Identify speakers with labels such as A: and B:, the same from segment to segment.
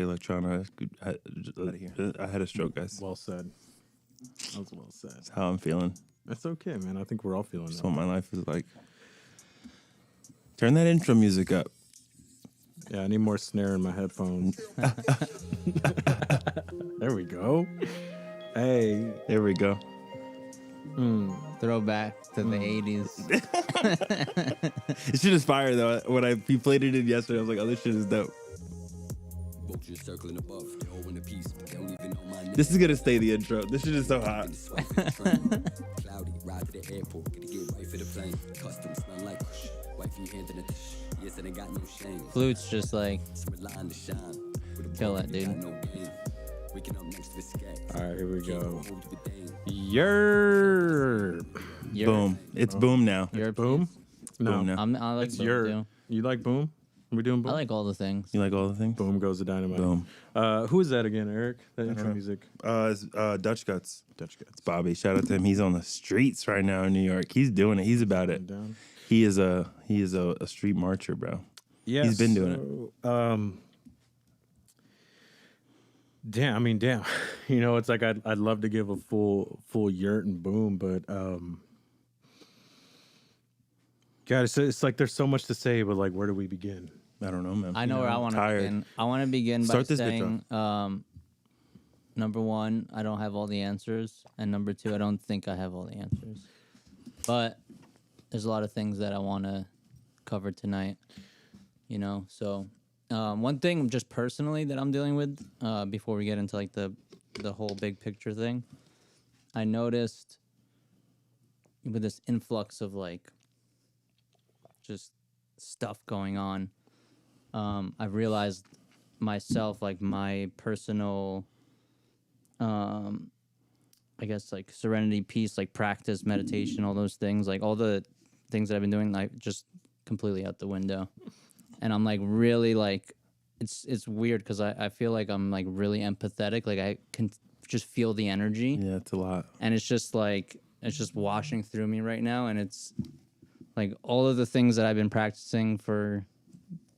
A: Electrona. I had a stroke, guys.
B: Well said. That was well said.
A: That's how I'm feeling.
B: That's okay, man. I think we're all feeling
A: That's
B: that.
A: what my life is like. Turn that intro music up.
B: Yeah, I need more snare in my headphones. There we go. Hey.
A: There we go.
C: Throwback to the 80s.
A: This shit is fire, though. When you played it in yesterday, I was like, oh, this shit is dope. This is going to stay the intro. This shit is so hot.
C: Flute's just like, kill it, dude.
B: All right, here we go. Yerp.
A: Boom. It's boom now.
C: Yerp.
B: Boom? No.
A: Boom now.
C: I like
B: It's
C: boom,
B: yerp.
C: too.
B: You like boom? Are we doing boom?
C: I like all the things.
A: You like all the things?
B: Boom goes the dynamite.
A: Boom.
B: Who is that again, Eric? That intro
A: know.
B: music?
A: It's Dutch Guts.
B: Dutch Guts.
A: It's Bobby. Shout out to him. He's on the streets right now in New York. He's doing it. He's about it.
B: Down.
A: He is a street marcher, bro.
B: Yeah,
A: He's been doing
B: it. Damn. You know, it's like I'd love to give a full yurt and boom, but God, it's like there's so much to say, but like, where do we begin?
A: I don't know, man.
C: I know where I want to begin. I want to begin by
A: Start this bitch
C: saying, number one, I don't have all the answers, and number two, I don't think I have all the answers. But there's a lot of things that I want to cover tonight, you know? So one thing just personally that I'm dealing with before we get into like the whole big picture thing, I noticed with this influx of like just stuff going on, I've realized myself, like my personal, I guess like serenity, peace, like practice, meditation, all those things, like all the things that I've been doing, like just completely out the window. And I'm like really like, it's weird because I feel like I'm like really empathetic. Like I can just feel the energy.
A: Yeah, it's a lot.
C: And it's just like, it's just washing through me right now. And it's like all of the things that I've been practicing for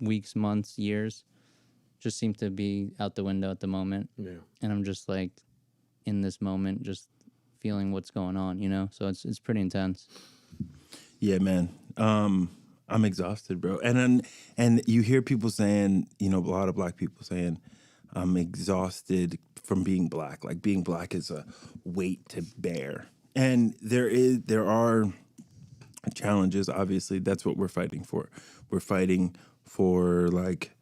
C: weeks, months, years just seem to be out the window at the moment.
B: Yeah.
C: And I'm just like in this moment, just feeling what's going on, you know? So it's pretty intense.
A: Yeah, man. I'm exhausted, bro. And you hear people saying, you know, a lot of black people saying, I'm exhausted from being black. Like being black is a weight to bear. And there are challenges, obviously. That's what we're fighting for. We're fighting for like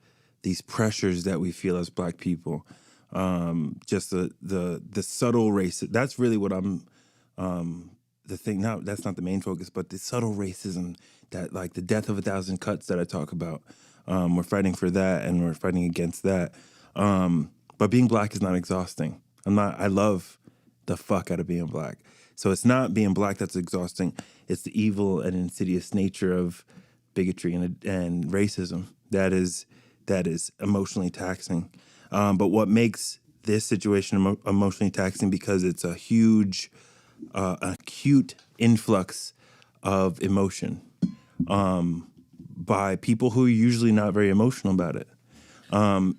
A: these pressures that we feel as black people. Just the subtle race. That's really what I'm the thing. Now that's not the main focus, but the subtle racism, that like the death of 1,000 cuts that I talk about. We're fighting for that, and we're fighting against that. But being black is not exhausting. I love the fuck out of being black. So it's not being black that's exhausting. It's the evil and insidious nature of bigotry and racism that is emotionally taxing. But what makes this situation emotionally taxing, because it's a huge, acute influx of emotion by people who are usually not very emotional about it.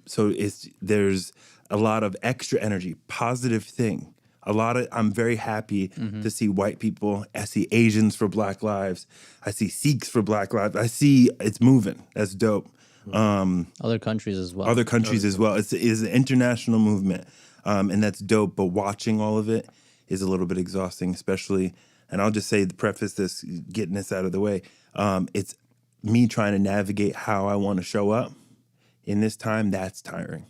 A: So there's a lot of extra energy, positive thing. I'm very happy to see white people. I see Asians for Black Lives. I see Sikhs for Black Lives. I see it's moving. That's dope.
C: Other countries as well.
A: Other countries as well. It's an international movement, and that's dope. But watching all of it is a little bit exhausting, especially. And I'll just say, to preface this, getting this out of the way, it's me trying to navigate how I want to show up in this time. That's tiring.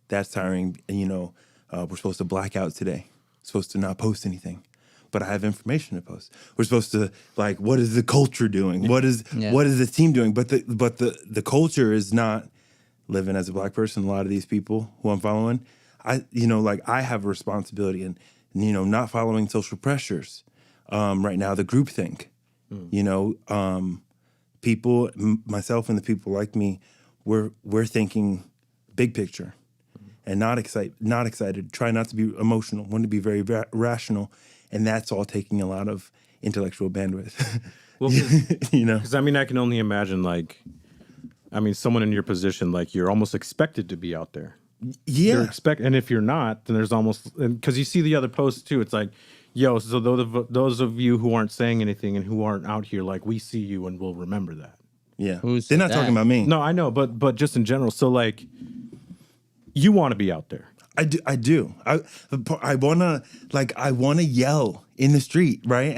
A: That's tiring. And, you know, we're supposed to black out today. Supposed to not post anything, but I have information to post. We're supposed to like, what is the culture doing? What is the team doing? But the culture is not living as a black person. A lot of these people who I'm following, I have a responsibility, and you know, not following social pressures. Right now, the groupthink, you know, people, myself and the people like me, we're thinking big picture. And not excited, try not to be emotional, want to be very rational. And that's all taking a lot of intellectual bandwidth.
B: Well,
A: you know?
B: Because, I mean, I can only imagine, like, I mean, someone in your position, like, you're almost expected to be out there.
A: Yeah.
B: And if you're not, then there's almost, because you see the other posts too. It's like, yo, so those of you who aren't saying anything and who aren't out here, like, we see you and we'll remember that.
A: Yeah.
C: Who
A: They're
C: said
A: not talking
C: that?
A: about me.
B: No, I know, but just in general. So like, you want to be out there.
A: I do. I wanna yell in the street, right?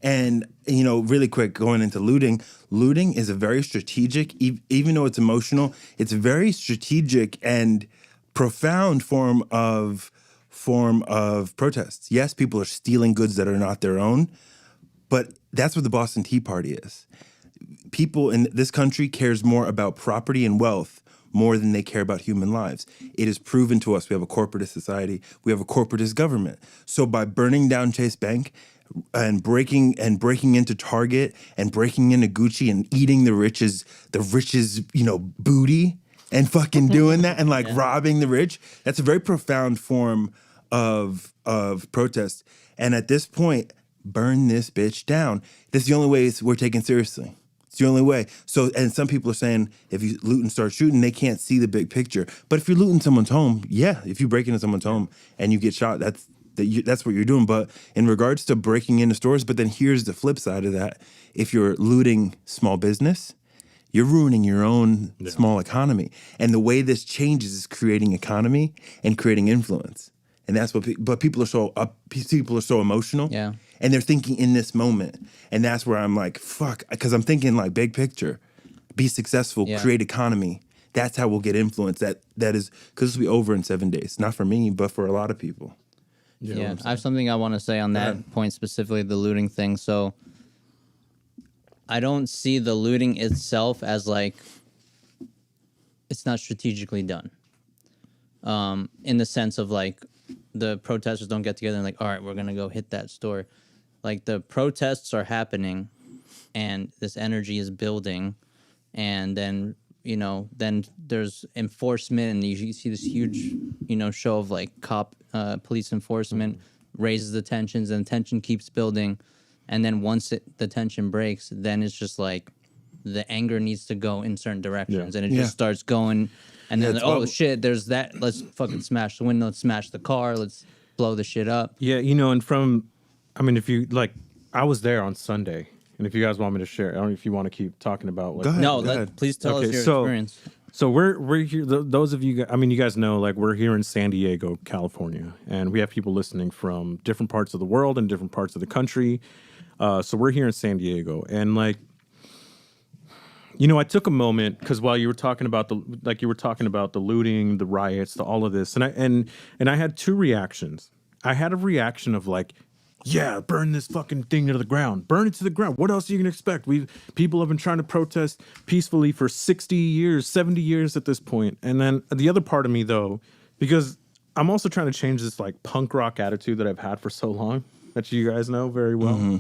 A: And really quick, going into looting. Looting is a very strategic, even though it's emotional, it's a very strategic and profound form of protests. Yes, people are stealing goods that are not their own, but that's what the Boston Tea Party is. People in this country cares more about property and wealth more than they care about human lives. It is proven to us we have a corporatist society, we have a corporatist government. So by burning down Chase Bank and breaking into Target and breaking into Gucci and eating the rich's booty and fucking doing that and like robbing the rich, that's a very profound form of protest. And at this point, burn this bitch down. That's the only way we're taken seriously. It's the only way. So, and some people are saying if you loot and start shooting, they can't see the big picture. But if you're looting someone's home, if you break into someone's home and you get shot, that's what you're doing. But in regards to breaking into stores, but then here's the flip side of that. If you're looting small business, you're ruining your own small economy. And the way this changes is creating economy and creating influence. And that's what but people are so emotional.
C: Yeah.
A: And they're thinking in this moment. And that's where I'm like, fuck, because I'm thinking like big picture. Be successful, create economy. That's how we'll get influence. That is, because it'll be over in 7 days. Not for me, but for a lot of people.
C: Yeah, I have something I want to say on that point, specifically the looting thing. So I don't see the looting itself as like, it's not strategically done. In the sense of like, the protesters don't get together and like, all right, we're going to go hit that store. Like the protests are happening and this energy is building. And then, then there's enforcement and you see this huge, show of like police enforcement raises the tensions and the tension keeps building. And then once the tension breaks, then it's just like the anger needs to go in certain directions and it just starts going. And then, shit, there's that. Let's fucking smash the window. Let's smash the car. Let's blow the shit up.
B: Yeah, if you like, I was there on Sunday. And if you guys want me to share, I don't know if you want to keep talking about what.
A: Go ahead.
C: No, please tell us your experience.
B: So we're here. Those of you, you guys know, like we're here in San Diego, California, and we have people listening from different parts of the world and different parts of the country. So we're here in San Diego, and like, I took a moment because while you were talking about the looting, the riots, all of this, and I had two reactions. I had a reaction of like, yeah, burn this fucking thing to the ground. Burn it to the ground. What else are you going to expect? People have been trying to protest peacefully for 60 years, 70 years at this point. And then the other part of me, though, because I'm also trying to change this like punk rock attitude that I've had for so long, that you guys know very well. Mm-hmm.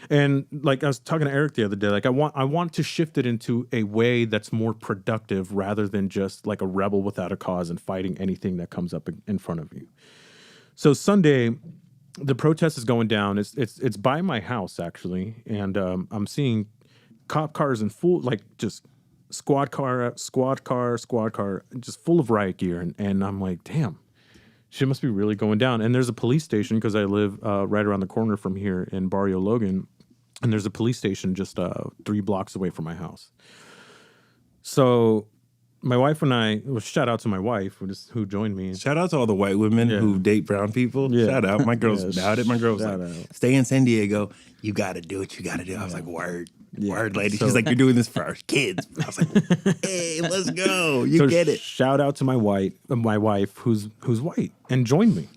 B: And like I was talking to Eric the other day, like I want to shift it into a way that's more productive rather than just like a rebel without a cause and fighting anything that comes up in front of you. So Sunday, the protest is going down. It's by my house actually, and I'm seeing cop cars in full, like just squad car, just full of riot gear, and I'm like, damn, shit must be really going down. And there's a police station because I live right around the corner from here in Barrio Logan, and there's a police station just 3 blocks away from my house. So my wife and I, shout out to my wife who joined me.
A: Shout out to all the white women who date brown people. Yeah. Shout out. My girl's about it. My girl's like, stay in San Diego. You got to do what you got to do. I was like, word, lady. She's like, you're doing this for our kids. I was like, hey, let's go. You get it.
B: Shout out to my wife who's white and joined me.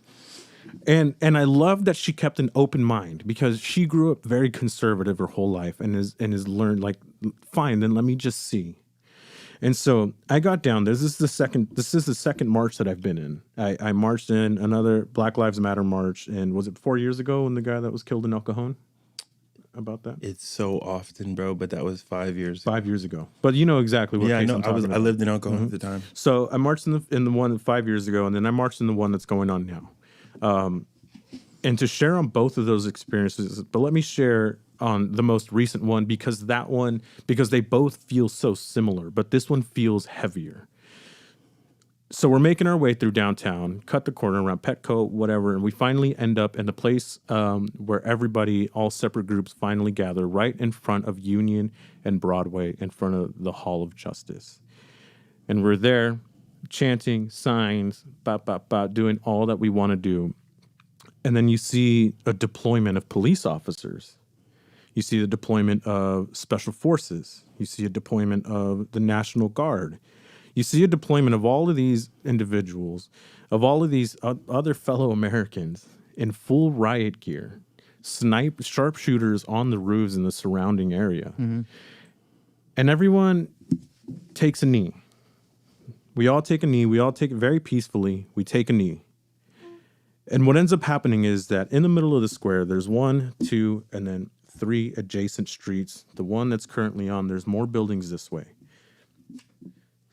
B: And I love that she kept an open mind because she grew up very conservative her whole life and has learned like, fine, then let me just see. And so I got down. This is the second march that I've been in. I marched in another Black Lives Matter march, and was it 4 years ago when the guy that was killed in El Cajon? About that?
A: It's so often, bro, but that was 5 years ago.
B: 5 years ago. But you know exactly what case I'm talking about.
A: I lived in El Cajon at the time.
B: So I marched in the one 5 years ago, and then I marched in the one that's going on now. And to share on both of those experiences, but let me share on the most recent one because they both feel so similar, but this one feels heavier. So we're making our way through downtown, cut the corner around Petco, whatever, and we finally end up in the place where everybody, all separate groups, finally gather right in front of Union and Broadway, in front of the Hall of Justice. And we're there chanting signs, doing all that we want to do. And then you see a deployment of police officers. You see the deployment of special forces. You see a deployment of the National Guard. You see a deployment of all of these individuals, of all of these other fellow Americans in full riot gear, sharpshooters on the roofs in the surrounding area. Mm-hmm. And everyone takes a knee. We all take a knee. We all take it very peacefully. We take a knee. And what ends up happening is that in the middle of the square, there's 1, 2, and then 3 adjacent streets. The one that's currently on, there's more buildings this way.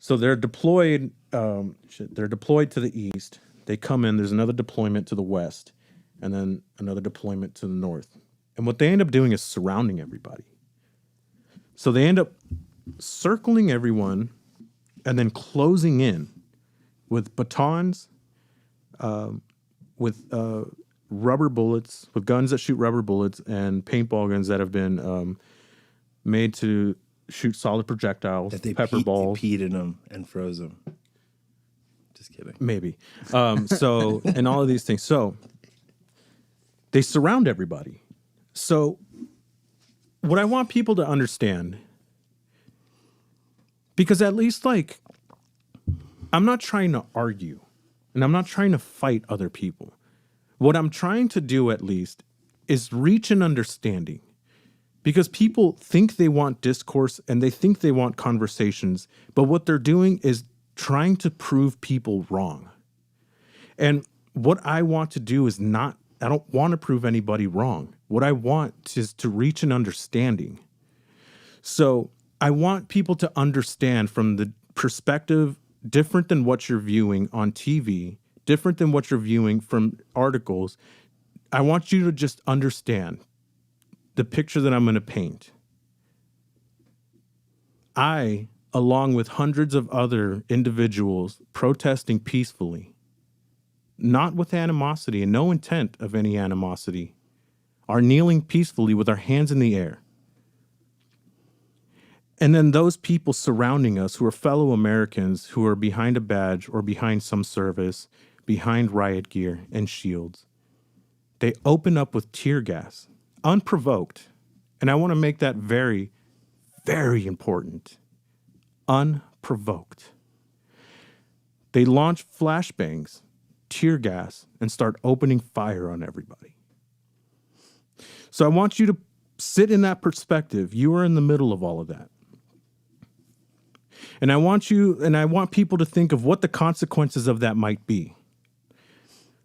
B: So they're deployed. They're deployed to the east. They come in. There's another deployment to the west, and then another deployment to the north. And what they end up doing is surrounding everybody. So they end up circling everyone, and then closing in with batons, with rubber bullets, with guns that shoot rubber bullets, and paintball guns that have been made to shoot solid projectiles,
A: that they
B: pepper balls.
A: They peed in them and froze them. Just kidding.
B: Maybe. So, and all of these things. So, they surround everybody. So, what I want people to understand, because at least, like, I'm not trying to argue, and I'm not trying to fight other people. What I'm trying to do, at least, is reach an understanding. Because people think they want discourse and they think they want conversations, but what they're doing is trying to prove people wrong. And what I want to do is I don't want to prove anybody wrong. What I want is to reach an understanding. So I want people to understand from the perspective different than what you're viewing on TV, different than what you're viewing from articles. I want you to just understand the picture that I'm going to paint. I, along with hundreds of other individuals protesting peacefully, not with animosity and no intent of any animosity, are kneeling peacefully with our hands in the air. And then those people surrounding us who are fellow Americans who are behind a badge or behind some service, behind riot gear and shields, they open up with tear gas. Unprovoked. And I want to make that very, very important. Unprovoked. They launch flashbangs, tear gas, and start opening fire on everybody. So I want you to sit in that perspective. You are in the middle of all of that. And I want people to think of what the consequences of that might be.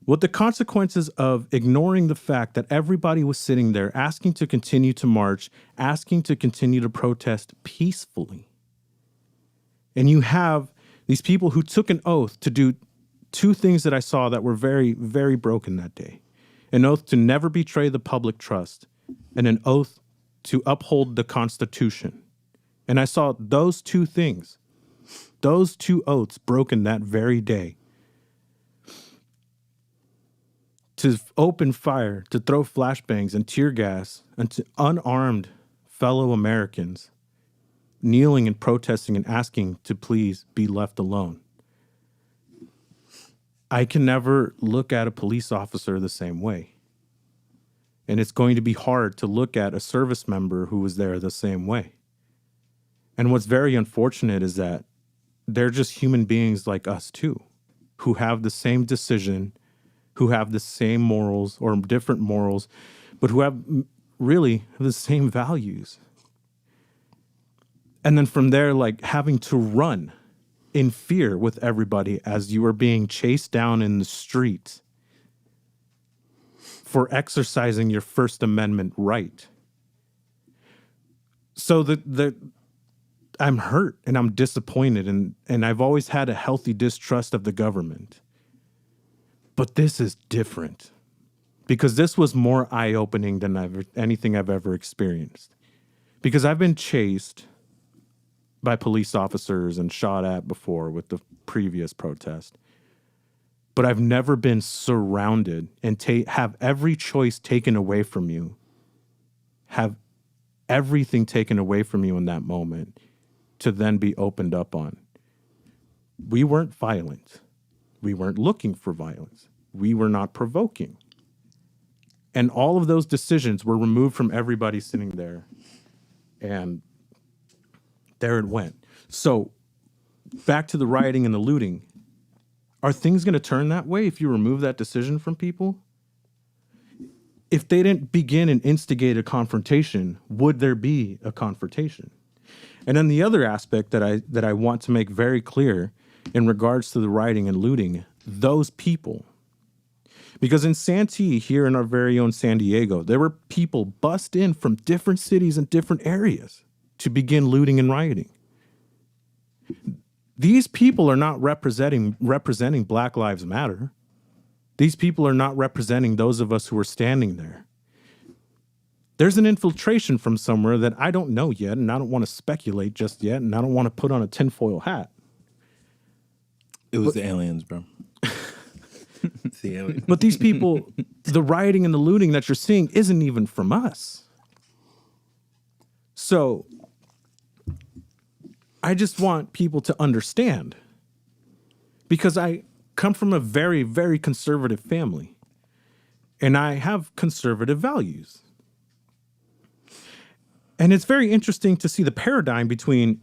B: What the consequences of ignoring the fact that everybody was sitting there asking to continue to march, asking to continue to protest peacefully. And you have these people who took an oath to do 2 things that I saw that were very, very broken that day. An oath to never betray the public trust, and an oath to uphold the Constitution. And I saw those 2 things, those 2 oaths broken that very day. To open fire, to throw flashbangs and tear gas into unarmed fellow Americans kneeling and protesting and asking to please be left alone. I can never look at a police officer the same way. And it's going to be hard to look at a service member who was there the same way. And what's very unfortunate is that they're just human beings like us too, who have the same decision, who have the same morals or different morals, but who have really the same values. And then from there, like having to run in fear with everybody as you are being chased down in the street for exercising your First Amendment right. So I'm hurt and I'm disappointed, and I've always had a healthy distrust of the government. But this is different because this was more eye-opening than anything I've ever experienced. Because I've been chased by police officers and shot at before with the previous protest. But I've never been surrounded and have every choice taken away from you, have everything taken away from you in that moment to then be opened up on. We weren't violent. We weren't looking for violence. We were not provoking. And all of those decisions were removed from everybody sitting there. And there it went. So back to the rioting and the looting. Are things going to turn that way if you remove that decision from people? If they didn't begin and instigate a confrontation, would there be a confrontation? And then the other aspect that I want to make very clear in regards to the rioting and looting, those people. Because in Santee, here in our very own San Diego, there were people bussed in from different cities and different areas to begin looting and rioting. These people are not representing Black Lives Matter. These people are not representing those of us who are standing there. There's an infiltration from somewhere that I don't know yet, and I don't want to speculate just yet, and I don't want to put on a tinfoil hat.
A: It was the aliens, bro. It's the aliens.
B: But these people, the rioting and the looting that you're seeing isn't even from us. So I just want people to understand, because I come from a very, very conservative family, and I have conservative values. And it's very interesting to see the paradigm between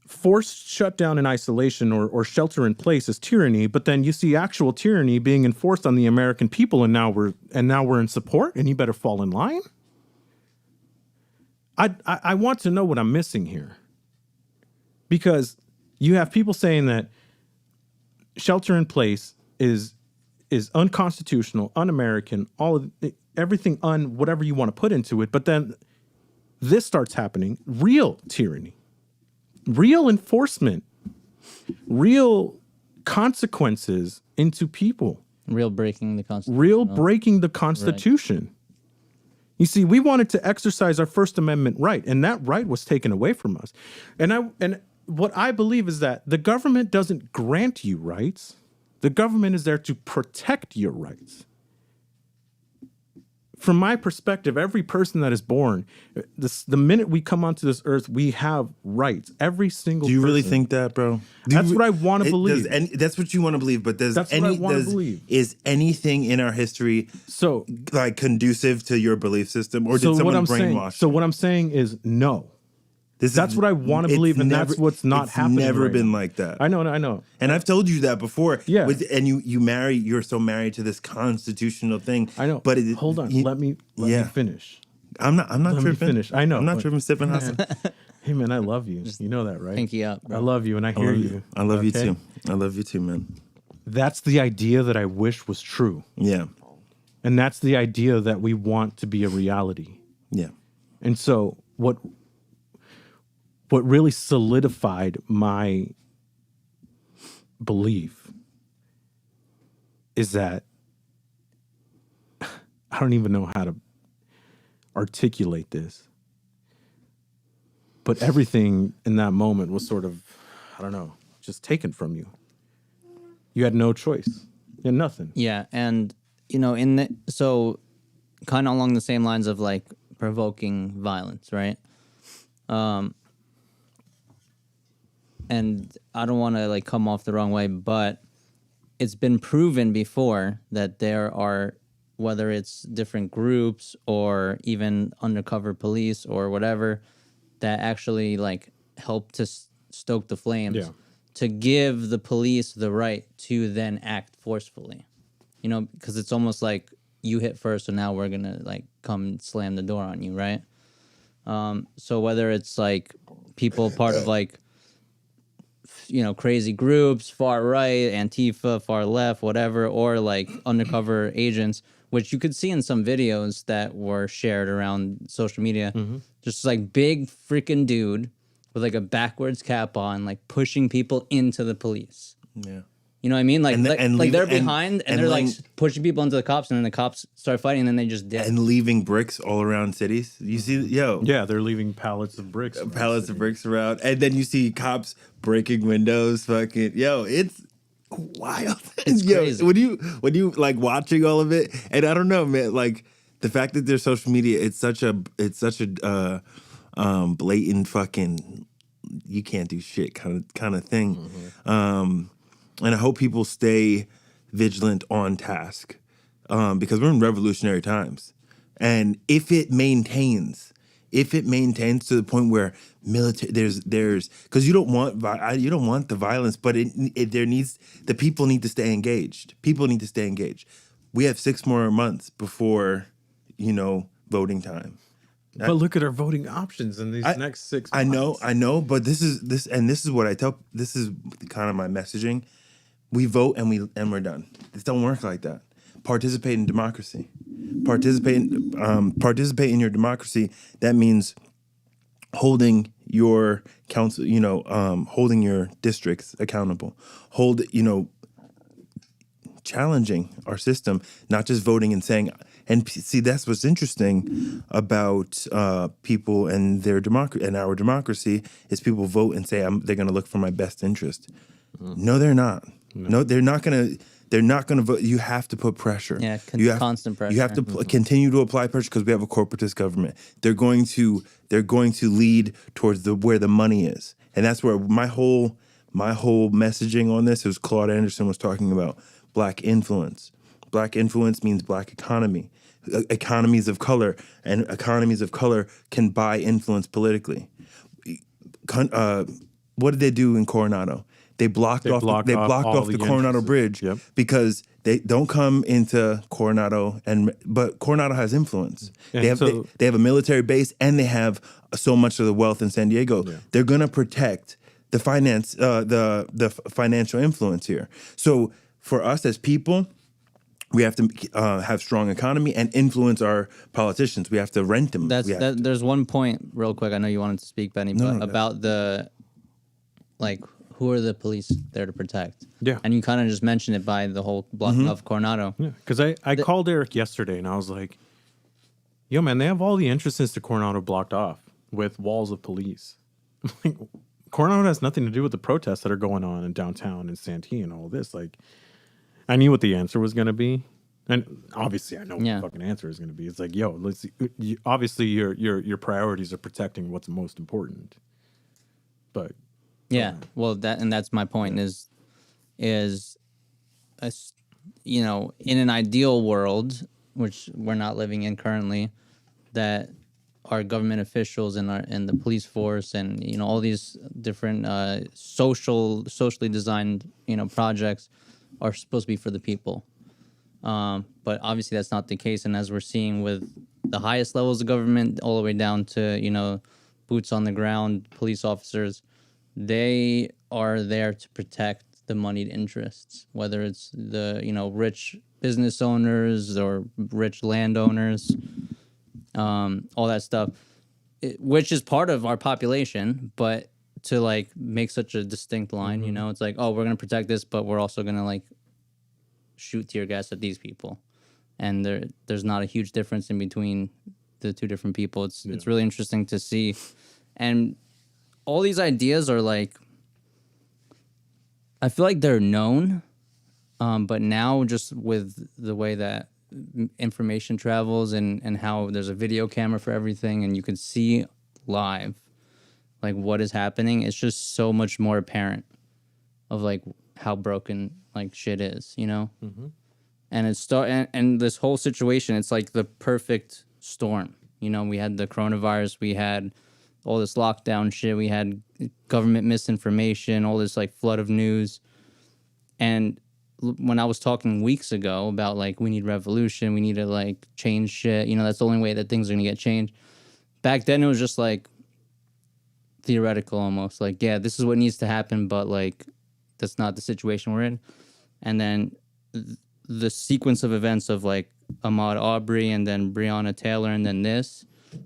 B: forced shutdown and isolation or shelter in place as tyranny, but then you see actual tyranny being enforced on the American people, and now we're in support, and you better fall in line. I want to know what I'm missing here. Because you have people saying that shelter in place is unconstitutional, un-American, everything whatever you want to put into it. But then this starts happening, real tyranny, real enforcement, real consequences into people.
C: Real breaking the Constitution.
B: Real breaking the Constitution. Right. You see, we wanted to exercise our First Amendment right, and that right was taken away from us. And what I believe is that the government doesn't grant you rights. The government is there to protect your rights. From my perspective, every person that is born, the minute we come onto this earth, we have rights. Every single person.
A: Do you really think that, bro?
B: That's what I want to believe.
A: That's what you want to believe, but
B: that's what I want to believe.
A: Is anything in our history
B: so
A: like conducive to your belief system, or did someone brainwash?
B: So what I'm saying is no. That's what I want to believe, and that's what's not happening.
A: It's never
B: right
A: been
B: now.
A: like that.
B: I know.
A: And I've told you that before.
B: Yeah.
A: And you're so married to this constitutional thing.
B: I know.
A: But
B: hold on. Let me finish.
A: I'm not
B: Let
A: tripping.
B: Me finish. I know.
A: I'm not tripping. Sipping Hassan.
B: Hey man, I love you. You know that, right?
C: Pinky up, bro.
B: I love you, and I hear you.
A: I love you too. I love you too, man.
B: That's the idea that I wish was true.
A: Yeah.
B: And that's the idea that we want to be a reality.
A: Yeah.
B: And so what really solidified my belief is that I don't even know how to articulate this, but everything in that moment was sort of, I don't know, just taken from you. You had no choice. You had nothing.
C: Yeah, and so kind of along the same lines of like provoking violence, right? And I don't want to like come off the wrong way, but it's been proven before that there are, whether it's different groups or even undercover police or whatever, that actually like help to stoke the flames, to give the police the right to then act forcefully. Because it's almost like you hit first, so now we're gonna like come slam the door on you, right? So whether it's like people part of like crazy groups, far right, Antifa, far left, whatever, or like undercover agents, which you could see in some videos that were shared around social media. Mm-hmm. Just like big freaking dude with like a backwards cap on, like pushing people into the police.
A: Yeah.
C: You know what I mean? Like,
A: And
C: like,
A: and
C: like
A: leave-
C: they're
A: and-
C: behind and,
A: and
C: they're like
A: letting-
C: pushing people into the cops, and then the cops start fighting, and then they just dip.
A: and leaving bricks all around cities. You see,
B: Yeah, they're leaving pallets of bricks. around
A: pallets
B: the
A: of
B: city.
A: bricks around, and then you see cops breaking windows. Fucking it's wild.
C: It's crazy.
A: When you like watching all of it, and I don't know, man. Like the fact that there's social media, it's such a blatant fucking you can't do shit kind of thing. And I hope people stay vigilant on task because we're in revolutionary times. And if it maintains to the point where military there's because you don't want the violence, but the people need to stay engaged. People need to stay engaged. We have 6 more months before voting time.
B: But look at our voting options in these next 6 months.
A: I know, but this is what I tell. This is kind of my messaging. We vote and we're done. This don't work like that. Participate in democracy. Participate in your democracy. That means holding your council, holding your districts accountable. Challenging our system, not just voting and saying. And see, that's what's interesting about people and their democracy and our democracy is people vote and say they're going to look for my best interest. No, they're not. No, they're not going to. They're not going to vote. You have to put pressure.
C: Yeah, constant pressure.
A: You have to continue to apply pressure because we have a corporatist government. They're going to lead towards where the money is, and that's where my whole messaging on this is. Claude Anderson was talking about black influence. Black influence means black economy, economies of color, and economies of color can buy influence politically. What did they do in Coronado? They blocked off the Coronado Bridge because they don't come into Coronado, but Coronado has influence. They have a military base and they have so much of the wealth in San Diego. Yeah. They're gonna protect the financial influence here. So for us as people, we have to have strong economy and influence our politicians. We have to rent them.
C: There's one point, real quick. I know you wanted to speak, Benny, about the who are the police there to protect?
B: Yeah,
C: and you kind of just mentioned it by the whole blocking of Coronado.
B: Yeah, because I called Eric yesterday and I was like, "Yo, man, they have all the entrances to Coronado blocked off with walls of police. Like, Coronado has nothing to do with the protests that are going on in downtown and Santee and all this. Like." I knew what the answer was going to be, and obviously I know what the fucking answer is going to be. It's like, yo, let's see. Obviously your priorities are protecting what's most important. But
C: well, that's my point is in an ideal world, which we're not living in currently, that our government officials and the police force and all these different socially designed projects are supposed to be for the people. But obviously that's not the case. And as we're seeing with the highest levels of government all the way down to, boots on the ground, police officers, they are there to protect the moneyed interests, whether it's the, rich business owners or rich landowners, all that stuff, which is part of our population, but to make such a distinct line, it's like, oh, we're going to protect this, but we're also going to shoot tear gas at these people. And there's not a huge difference in between the two different people. It's really interesting to see. And all these ideas are I feel like they're known, but now just with the way that information travels and how there's a video camera for everything and you can see live what is happening, it's just so much more apparent of how broken shit is, and and this whole situation, it's the perfect storm. We had the coronavirus, we had all this lockdown shit, we had government misinformation, all this flood of news. And when I was talking weeks ago about we need revolution, we need to change shit, that's the only way that things are gonna get changed. Back then it was just theoretical almost, this is what needs to happen, but that's not the situation we're in. And then the sequence of events of Ahmaud Arbery and then Breonna Taylor and then this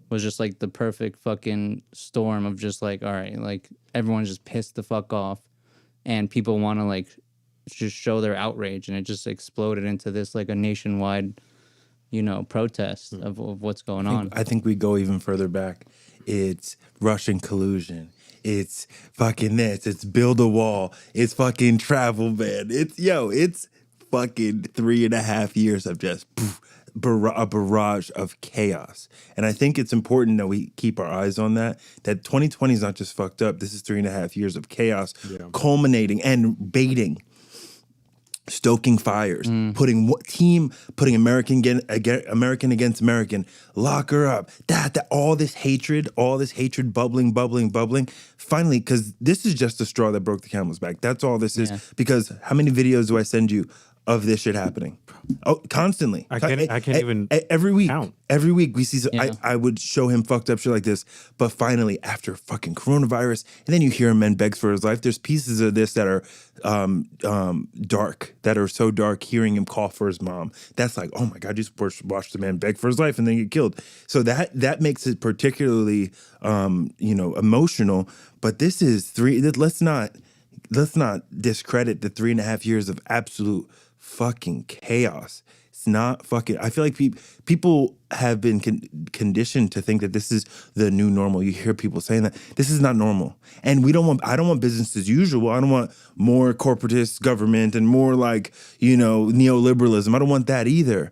C: was just the perfect fucking storm of just all right, everyone's just pissed the fuck off and people want to just show their outrage, and it just exploded into this like a nationwide, protest of what's going on.
A: I think we go even further back. It's Russian collusion. It's fucking this. It's build a wall. It's fucking travel ban. It's fucking 3.5 years of just a barrage of chaos. And I think it's important that we keep our eyes on that 2020 is not just fucked up. This is 3.5 years of chaos, culminating and baiting, stoking fires, putting American against American, lock her up, that all this hatred bubbling. Finally, because this is just the straw that broke the camel's back. That's all this is. Because how many videos do I send you of this shit happening? Oh, constantly.
B: I can't even
A: every week.
B: count.
A: Every week we see. I would show him fucked up shit like this, but finally, after fucking coronavirus, and then you hear him man begs for his life. There's pieces of this that are dark, that are so dark. Hearing him call for his mom, that's like, oh my god, you just watched the man beg for his life and then get killed. So that makes it particularly emotional. But this is Let's not discredit the 3.5 years of absolute fucking chaos. It's not fucking. I feel like people have been conditioned to think that this is the new normal. You hear people saying that this is not normal, and I don't want business as usual. I don't want more corporatist government and more like neoliberalism. I don't want that either.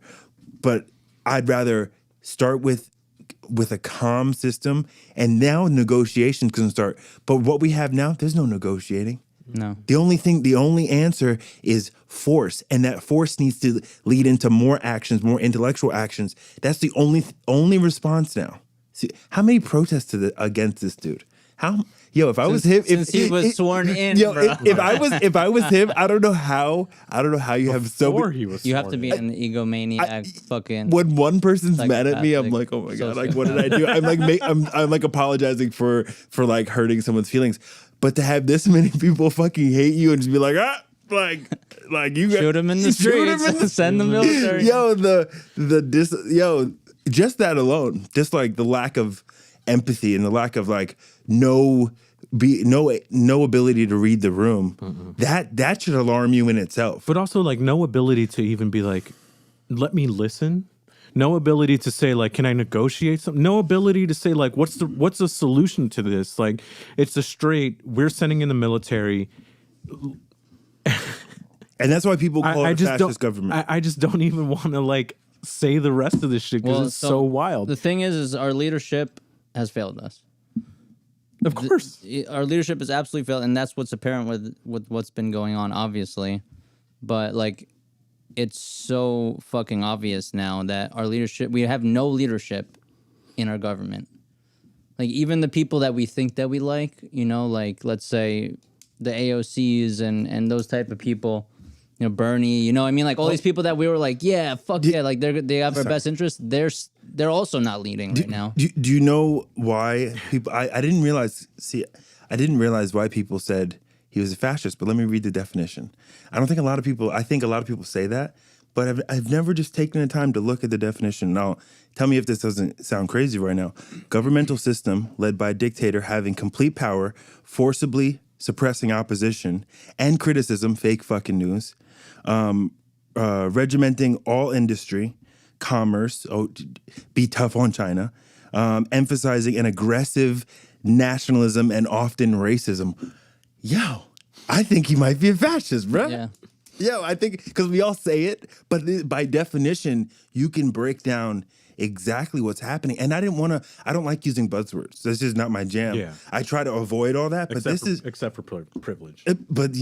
A: But I'd rather start with a calm system, and now negotiations can start. But what we have now, there's no negotiating.
C: No.
A: The only answer is force, and that force needs to lead into more actions, more intellectual actions. That's the only response now. See, how many protests against this dude? If I was him,
C: since he was sworn in, bro.
A: If I was him, I don't know how you have so many.
C: You have to be an egomaniac, fucking.
A: When one person's mad at me, I'm like, oh my god, like what did I do? I'm like apologizing for like hurting someone's feelings. But to have this many people fucking hate you and just be like, like you
C: shoot him in the streets, send the military.
A: Just that alone, just like the lack of empathy and the lack of like no ability to read the room. That should alarm you in itself.
B: But also like no ability to even be like, let me listen. No ability to say like, can I negotiate something? No ability to say like, what's the solution to this? Like, it's a straight, we're sending in the military.
A: And that's why people call it a fascist government.
B: I just don't even want to like say the rest of this shit because it's so wild.
C: The thing is our leadership has failed us.
B: Of course.
C: Our leadership has absolutely failed, and that's what's apparent with what's been going on, obviously. But like, it's so fucking obvious now that our leadership, we have no leadership in our government. Like, even the people that we think that we like, like, let's say the AOCs and those type of people, Bernie, I mean, like all these people that we were like, yeah, fuck yeah, like they have our best interests. They're also not leading right now.
A: Do you know why people? I didn't realize. I didn't realize why people said he was a fascist. But let me read the definition. I think a lot of people say that, but I've never just taken the time to look at the definition. Now, tell me if this doesn't sound crazy right now. Governmental system led by a dictator having complete power, forcibly suppressing opposition and criticism, fake fucking news, regimenting all industry, commerce, be tough on China, emphasizing an aggressive nationalism and often racism. Yo, I think he might be a fascist, bro.
C: Yeah.
A: Yo, I think, because we all say it, but by definition, you can break down exactly what's happening. And I don't like using buzzwords. That's just not my jam. Yeah. I try to avoid all that, but
B: except for privilege.
A: But I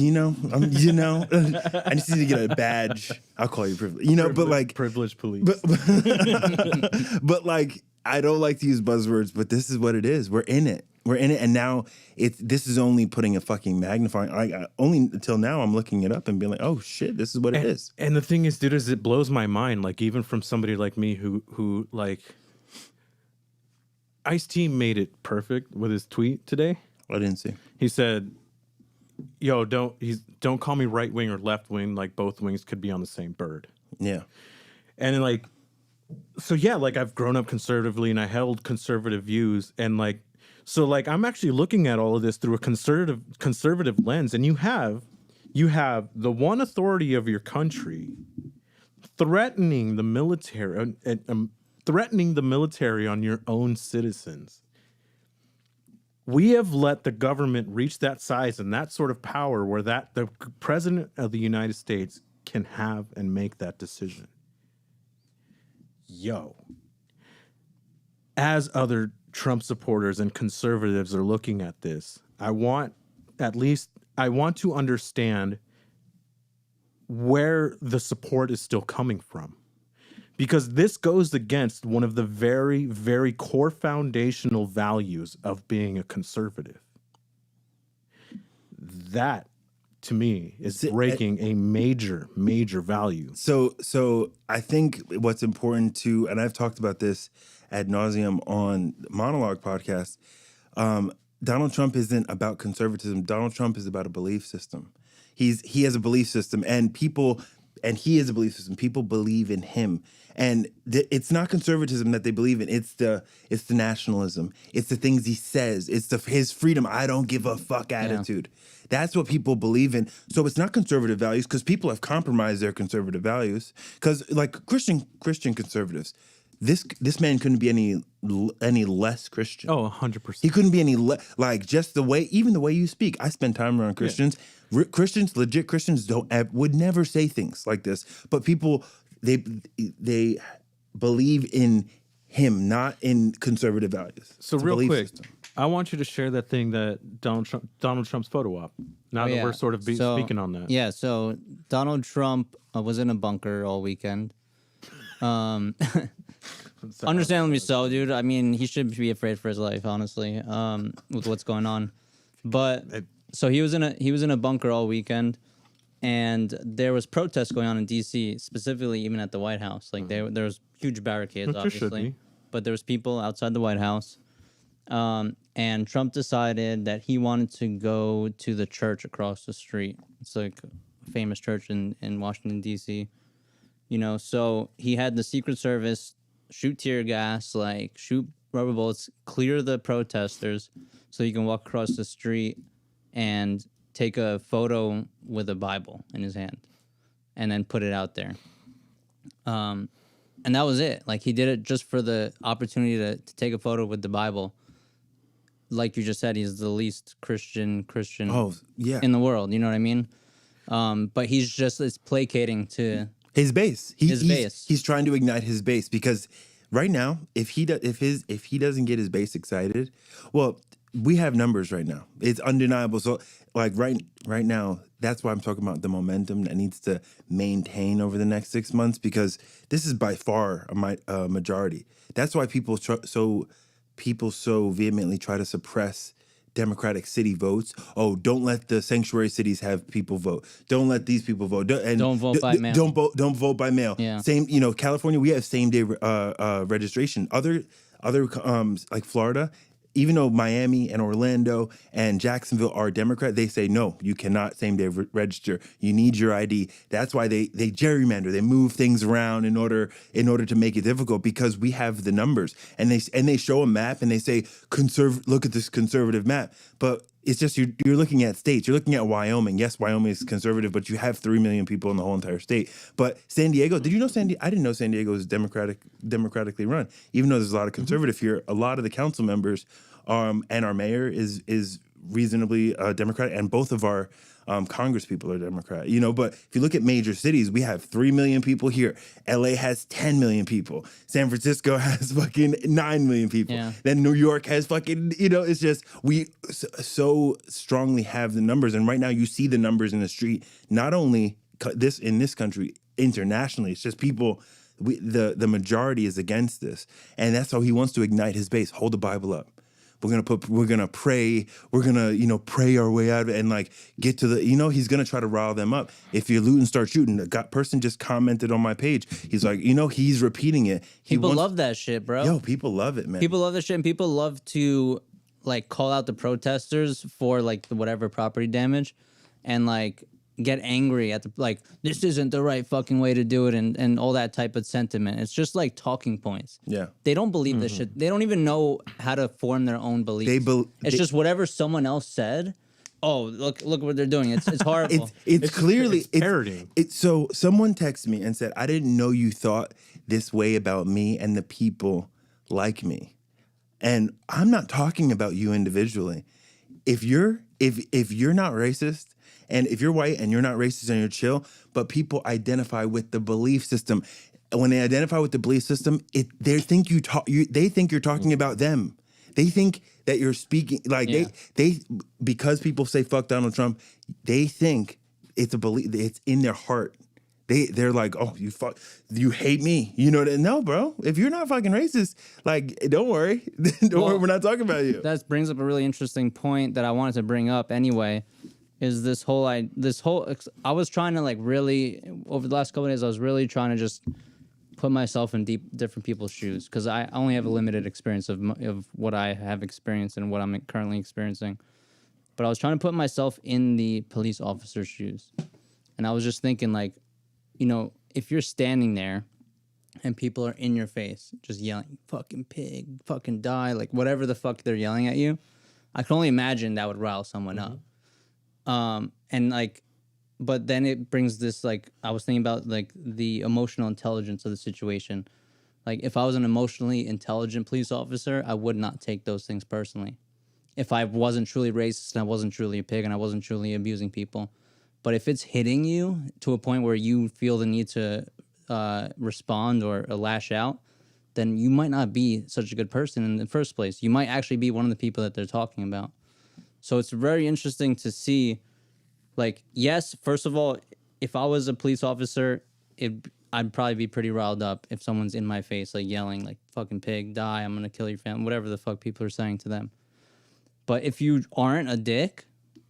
A: just need to get a badge. I'll call you privilege. But like
B: privilege police.
A: But like, I don't like to use buzzwords, but this is what it is. We're in it, and now this is only putting a fucking magnifying. Only until now, I'm looking it up and being like, oh shit, this is what it is.
B: And the thing is, dude, it blows my mind. Like, even from somebody like me who like, Ice-T made it perfect with his tweet today.
A: I didn't see.
B: He said, "Yo, don't call me right wing or left wing. Like, both wings could be on the same bird."
A: Yeah,
B: and then like. So yeah, like I've grown up conservatively and I held conservative views, and like, so like I'm actually looking at all of this through a conservative lens, and you have You have the one authority of your country threatening the military, threatening the military on your own citizens. We have let the government reach that size and that sort of power where that the president of the United States can have and make that decision. Yo, as other Trump supporters and conservatives are looking at this, I want to understand where the support is still coming from. Because this goes against one of the very, very core foundational values of being a conservative. That, to me, is breaking a major, major value.
A: So I think what's important to, and I've talked about this ad nauseum on the Monologue podcast, Donald Trump isn't about conservatism. Donald Trump is about a belief system. He has a belief system, and he is a belief system. People believe in him, and it's not conservatism that they believe in. It's the nationalism. It's the things he says. It's his freedom. I don't give a fuck attitude. Yeah. That's what people believe in. So it's not conservative values because people have compromised their conservative values. Because like Christian conservatives, this man couldn't be any less Christian.
B: Oh, 100%.
A: He couldn't be any like just the way, even the way you speak. I spend time around Christians. Yeah. Christians, legit Christians, would never say things like this. But people, they believe in him, not in conservative values.
B: So real quick, I want you to share that thing that Donald Trump's photo op. Now that we're sort of speaking on that.
C: Yeah. So Donald Trump was in a bunker all weekend. Understandably so, dude. I mean, he should be afraid for his life, honestly, with what's going on. But so he was in a bunker all weekend, and there was protests going on in D.C., specifically even at the White House. Like there was huge barricades, obviously, but there was people outside the White House. And Trump decided that he wanted to go to the church across the street. It's like a famous church in Washington, D.C. You know, so he had the Secret Service shoot tear gas, like shoot rubber bullets, clear the protesters so he can walk across the street and take a photo with a Bible in his hand and then put it out there. And that was it. Like he did it just for the opportunity to take a photo with the Bible. Like you just said, he's the least Christian in the world. You know what I mean? But it's placating to
A: his base.
C: Base.
A: He's trying to ignite his base because right now, if he doesn't get his base excited, well, we have numbers right now. It's undeniable. So like right now, that's why I'm talking about the momentum that needs to maintain over the next 6 months because this is by far a majority. That's why people so vehemently try to suppress Democratic city votes. Oh, don't let the sanctuary cities have people vote. Don't let these people vote.
C: Don't vote by mail.
A: Don't vote by mail.
C: Yeah.
A: Same, California, we have same day registration. Other like Florida, even though Miami and Orlando and Jacksonville are Democrat, they say, no, you cannot same day register. You need your ID. That's why they gerrymander. They move things around in order to make it difficult because we have the numbers. And they show a map and they say, look at this conservative map. But it's just you're looking at states. You're looking at Wyoming. Yes, Wyoming is conservative, but you have 3 million people in the whole entire state. But San Diego, did you know I didn't know San Diego is democratically run. Even though there's a lot of conservative here, a lot of the council members and our mayor is reasonably Democratic, and both of our Congress people are Democrat. But if you look at major cities, we have 3 million people here. LA has 10 million people. San Francisco has fucking 9 million people.
C: Yeah.
A: Then New York has fucking, it's just, we so strongly have the numbers. And right now you see the numbers in the street, not only in this country, internationally. It's just people, the majority is against this. And that's how he wants to ignite his base. Hold the Bible up. We're gonna pray. We're gonna, pray our way out of it and like get to the, he's gonna try to rile them up. If you loot and start shooting, a person just commented on my page. He's like, he's repeating it.
C: People love that shit, bro.
A: Yo, people love it, man.
C: People love that shit, and people love to like call out the protesters for like the whatever property damage, and like get angry at this isn't the right fucking way to do it and all that type of sentiment. It's just like talking points.
A: Yeah.
C: They don't believe this shit. They don't even know how to form their own beliefs. It's just whatever someone else said, oh, look what they're doing. It's horrible.
A: It's clearly
B: it's parroting.
A: So someone texted me and said, I didn't know you thought this way about me and the people like me. And I'm not talking about you individually. If you're not racist, and if you're white and you're not racist and you're chill, but people identify with the belief system. And when they identify with the belief system, they think you're talking about them. They think that you're speaking like they because people say fuck Donald Trump, they think it's a belief, it's in their heart. They're like, oh, you hate me. You know that? No, bro. If you're not fucking racist, like, don't worry. Don't worry, we're not talking about you.
C: That brings up a really interesting point that I wanted to bring up anyway. Is this whole I was trying to like really over the last couple of days I was really trying to just put myself in different people's shoes because I only have a limited experience of what I have experienced and what I'm currently experiencing. But I was trying to put myself in the police officer's shoes, and I was just thinking like, you know, if you're standing there and people are in your face just yelling "fucking pig," "fucking die," like whatever the fuck they're yelling at you, I can only imagine that would rile someone up. And like, but then it brings this, like, I was thinking about like the emotional intelligence of the situation. Like if I was an emotionally intelligent police officer, I would not take those things personally. If I wasn't truly racist and I wasn't truly a pig and I wasn't truly abusing people. But if it's hitting you to a point where you feel the need to respond or lash out, then you might not be such a good person in the first place. You might actually be one of the people that they're talking about. So it's very interesting to see, like, yes, first of all, if I was a police officer, I'd probably be pretty riled up if someone's in my face, like, yelling, like, fucking pig, die, I'm going to kill your family, whatever the fuck people are saying to them. But if you aren't a dick,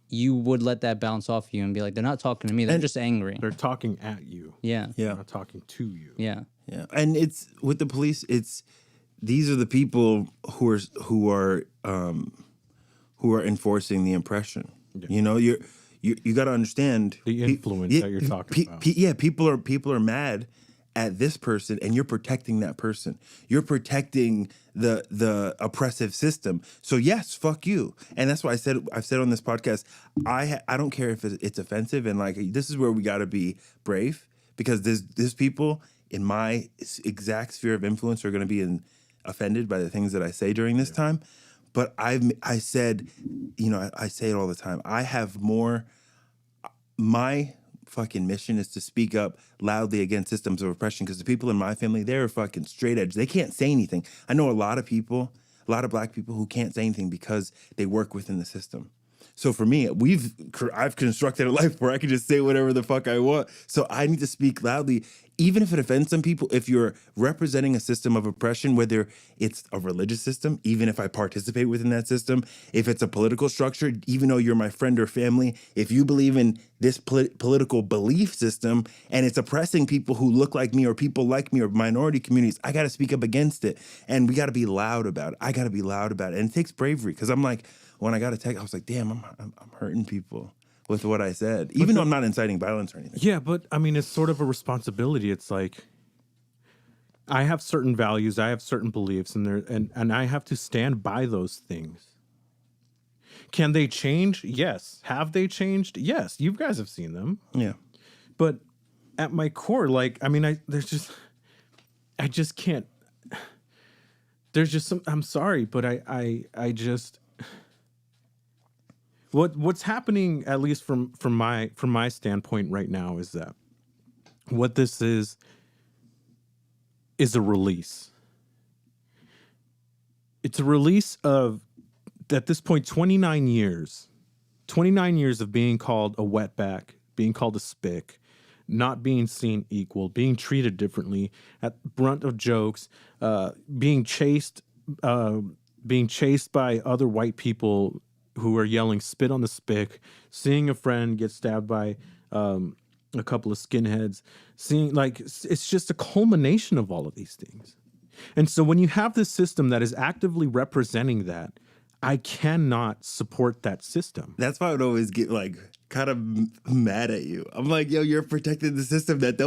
C: you would let that bounce off you and be like, they're not talking to me, they're just angry.
B: They're talking at you.
C: Yeah.
B: They're not talking to you.
C: Yeah.
A: Yeah. And it's with the police, these are the people who are enforcing the oppression. Yeah. You know, you got to understand
B: the influence that you're talking about.
A: People are mad at this person, and you're protecting that person. You're protecting the oppressive system. So yes, fuck you. And that's why I've said on this podcast, I don't care if it's offensive, and like this is where we got to be brave, because there's people in my exact sphere of influence are going to be offended by the things that I say during this time. But I said, you know, I say it all the time. I have more. My fucking mission is to speak up loudly against systems of oppression, because the people in my family, they're fucking straight edge. They can't say anything. I know a lot of black people who can't say anything because they work within the system. So for me, I've constructed a life where I can just say whatever the fuck I want. So I need to speak loudly, even if it offends some people. If you're representing a system of oppression, whether it's a religious system, even if I participate within that system, if it's a political structure, even though you're my friend or family, if you believe in this political belief system and it's oppressing people who look like me or people like me or minority communities, I got to speak up against it. And we got to be loud about it. I got to be loud about it. And it takes bravery, because I'm like, when I got a text, I was like, damn, I'm hurting people with what I said, even though I'm not inciting violence or anything.
B: Yeah, but I mean, it's sort of a responsibility. It's like, I have certain values, I have certain beliefs, and I have to stand by those things. Can they change? Yes. Have they changed? Yes. You guys have seen them.
A: Yeah.
B: But at my core, like, I mean, I just can't. There's just some. I'm sorry, but I just. What's happening, at least from my standpoint right now, is that what this is a release. It's a release of, at this point, 29 years of being called a wetback, being called a spick, not being seen equal, being treated differently, at brunt of jokes, being chased by other white people who are yelling "spit on the spick," seeing a friend get stabbed by a couple of skinheads, seeing, like, it's just a culmination of all of these things. And so when you have this system that is actively representing that, I cannot support that system.
A: That's why I would always get like kind of mad at you. I'm like, yo, you're protecting the system that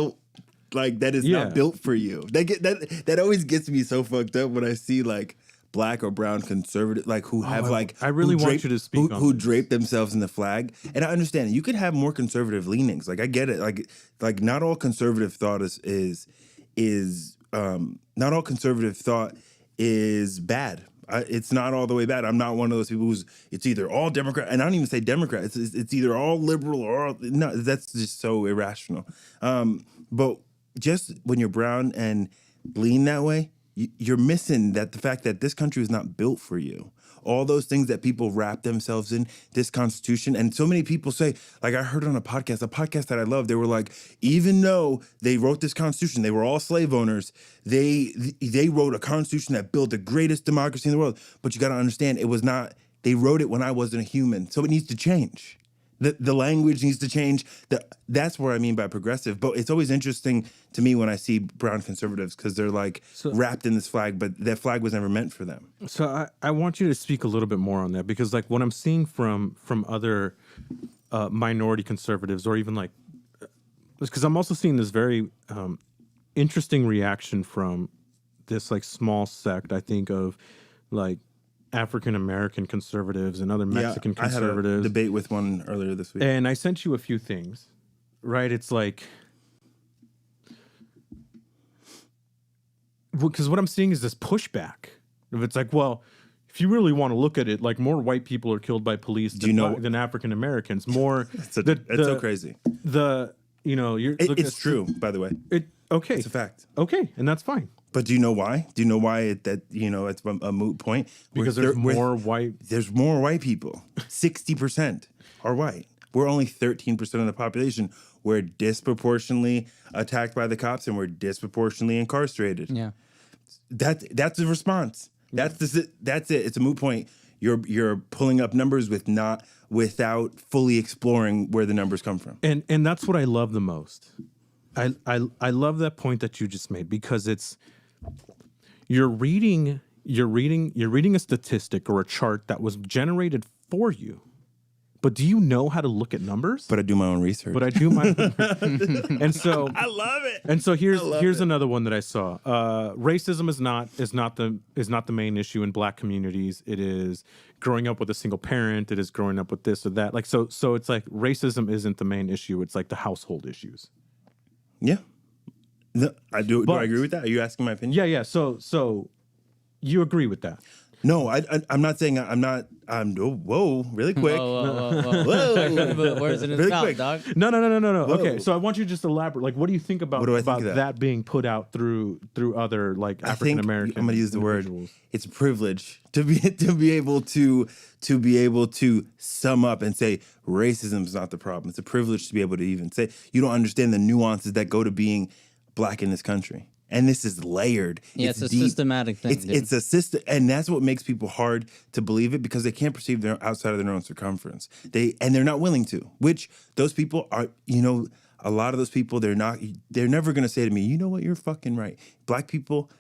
A: is not built for you. That always gets me so fucked up when I see like black or brown conservative, like who have
B: I really want you to speak on
A: who
B: this.
A: drape themselves in the flag. And I understand you could have more conservative leanings. Like I get it. Like not all conservative thought is not all conservative thought is bad. It's not all the way bad. I'm not one of those people it's either all Democrat, and I don't even say Democrat. It's either all liberal or all, no. That's just so irrational. But just when you're brown and lean that way, you're missing the fact that this country was not built for you. All those things that people wrap themselves in, this Constitution, and so many people say, like I heard on a podcast that I love, they were like, even though they wrote this Constitution, they were all slave owners, they wrote a Constitution that built the greatest democracy in the world. But you got to understand, it was not, they wrote it when I wasn't a human, so it needs to change. The language needs to change. That's what I mean by progressive. But it's always interesting to me when I see brown conservatives because they're like wrapped in this flag, but that flag was never meant for them.
B: So I want you to speak a little bit more on that because like what I'm seeing from other minority conservatives or even like because I'm also seeing this very interesting reaction from this like small sect, I think, of like African American conservatives and other Mexican conservatives.
A: I had a debate with one earlier this week.
B: And I sent you a few things, right? It's like, because what I'm seeing is this pushback. If it's like, well, if you really want to look at it, like more white people are killed by police than African Americans. More,
A: it's so crazy.
B: It's
A: true, by the way.
B: Okay,
A: it's a fact.
B: Okay, and that's fine.
A: But do you know why? Do you know why it's a moot point?
B: Because there's more white
A: people. 60% are white. We're only 13% of the population. We're disproportionately attacked by the cops and we're disproportionately incarcerated.
C: Yeah.
A: That's the response. That's it. It's a moot point. You're pulling up numbers without fully exploring where the numbers come from.
B: And that's what I love the most. I love that point that you just made because it's you're reading a statistic or a chart that was generated for you. But do you know how to look at numbers?
A: But I do my own research.
B: And so
A: I love it.
B: And so here's another one that I saw. Racism is not the main issue in black communities. It is growing up with a single parent. It is growing up with this or that. Like so it's like racism isn't the main issue. It's like the household issues.
A: Yeah. No, I do. Do I agree with that? Are you asking my opinion?
B: Yeah. So you agree with that?
A: No, I'm not saying I'm not. Whoa, really quick.
C: Whoa. Where's it in
A: Really
C: the
A: quick.
C: dog?
B: No.
A: Whoa.
B: Okay, so I want you to just elaborate. Like, what do you think about that being put out through other like African American?
A: I'm going to use the word. It's a privilege to be able to sum up and say racism is not the problem. It's a privilege to be able to even say you don't understand the nuances that go to being black in this country. And this is layered.
C: Yeah, it's a deep, systematic thing.
A: It's a system, and that's what makes people hard to believe it because they can't perceive they're outside of their own circumference. They're not willing to. Which those people are, a lot of those people they're never going to say to me, you know what, you're fucking right. Black people,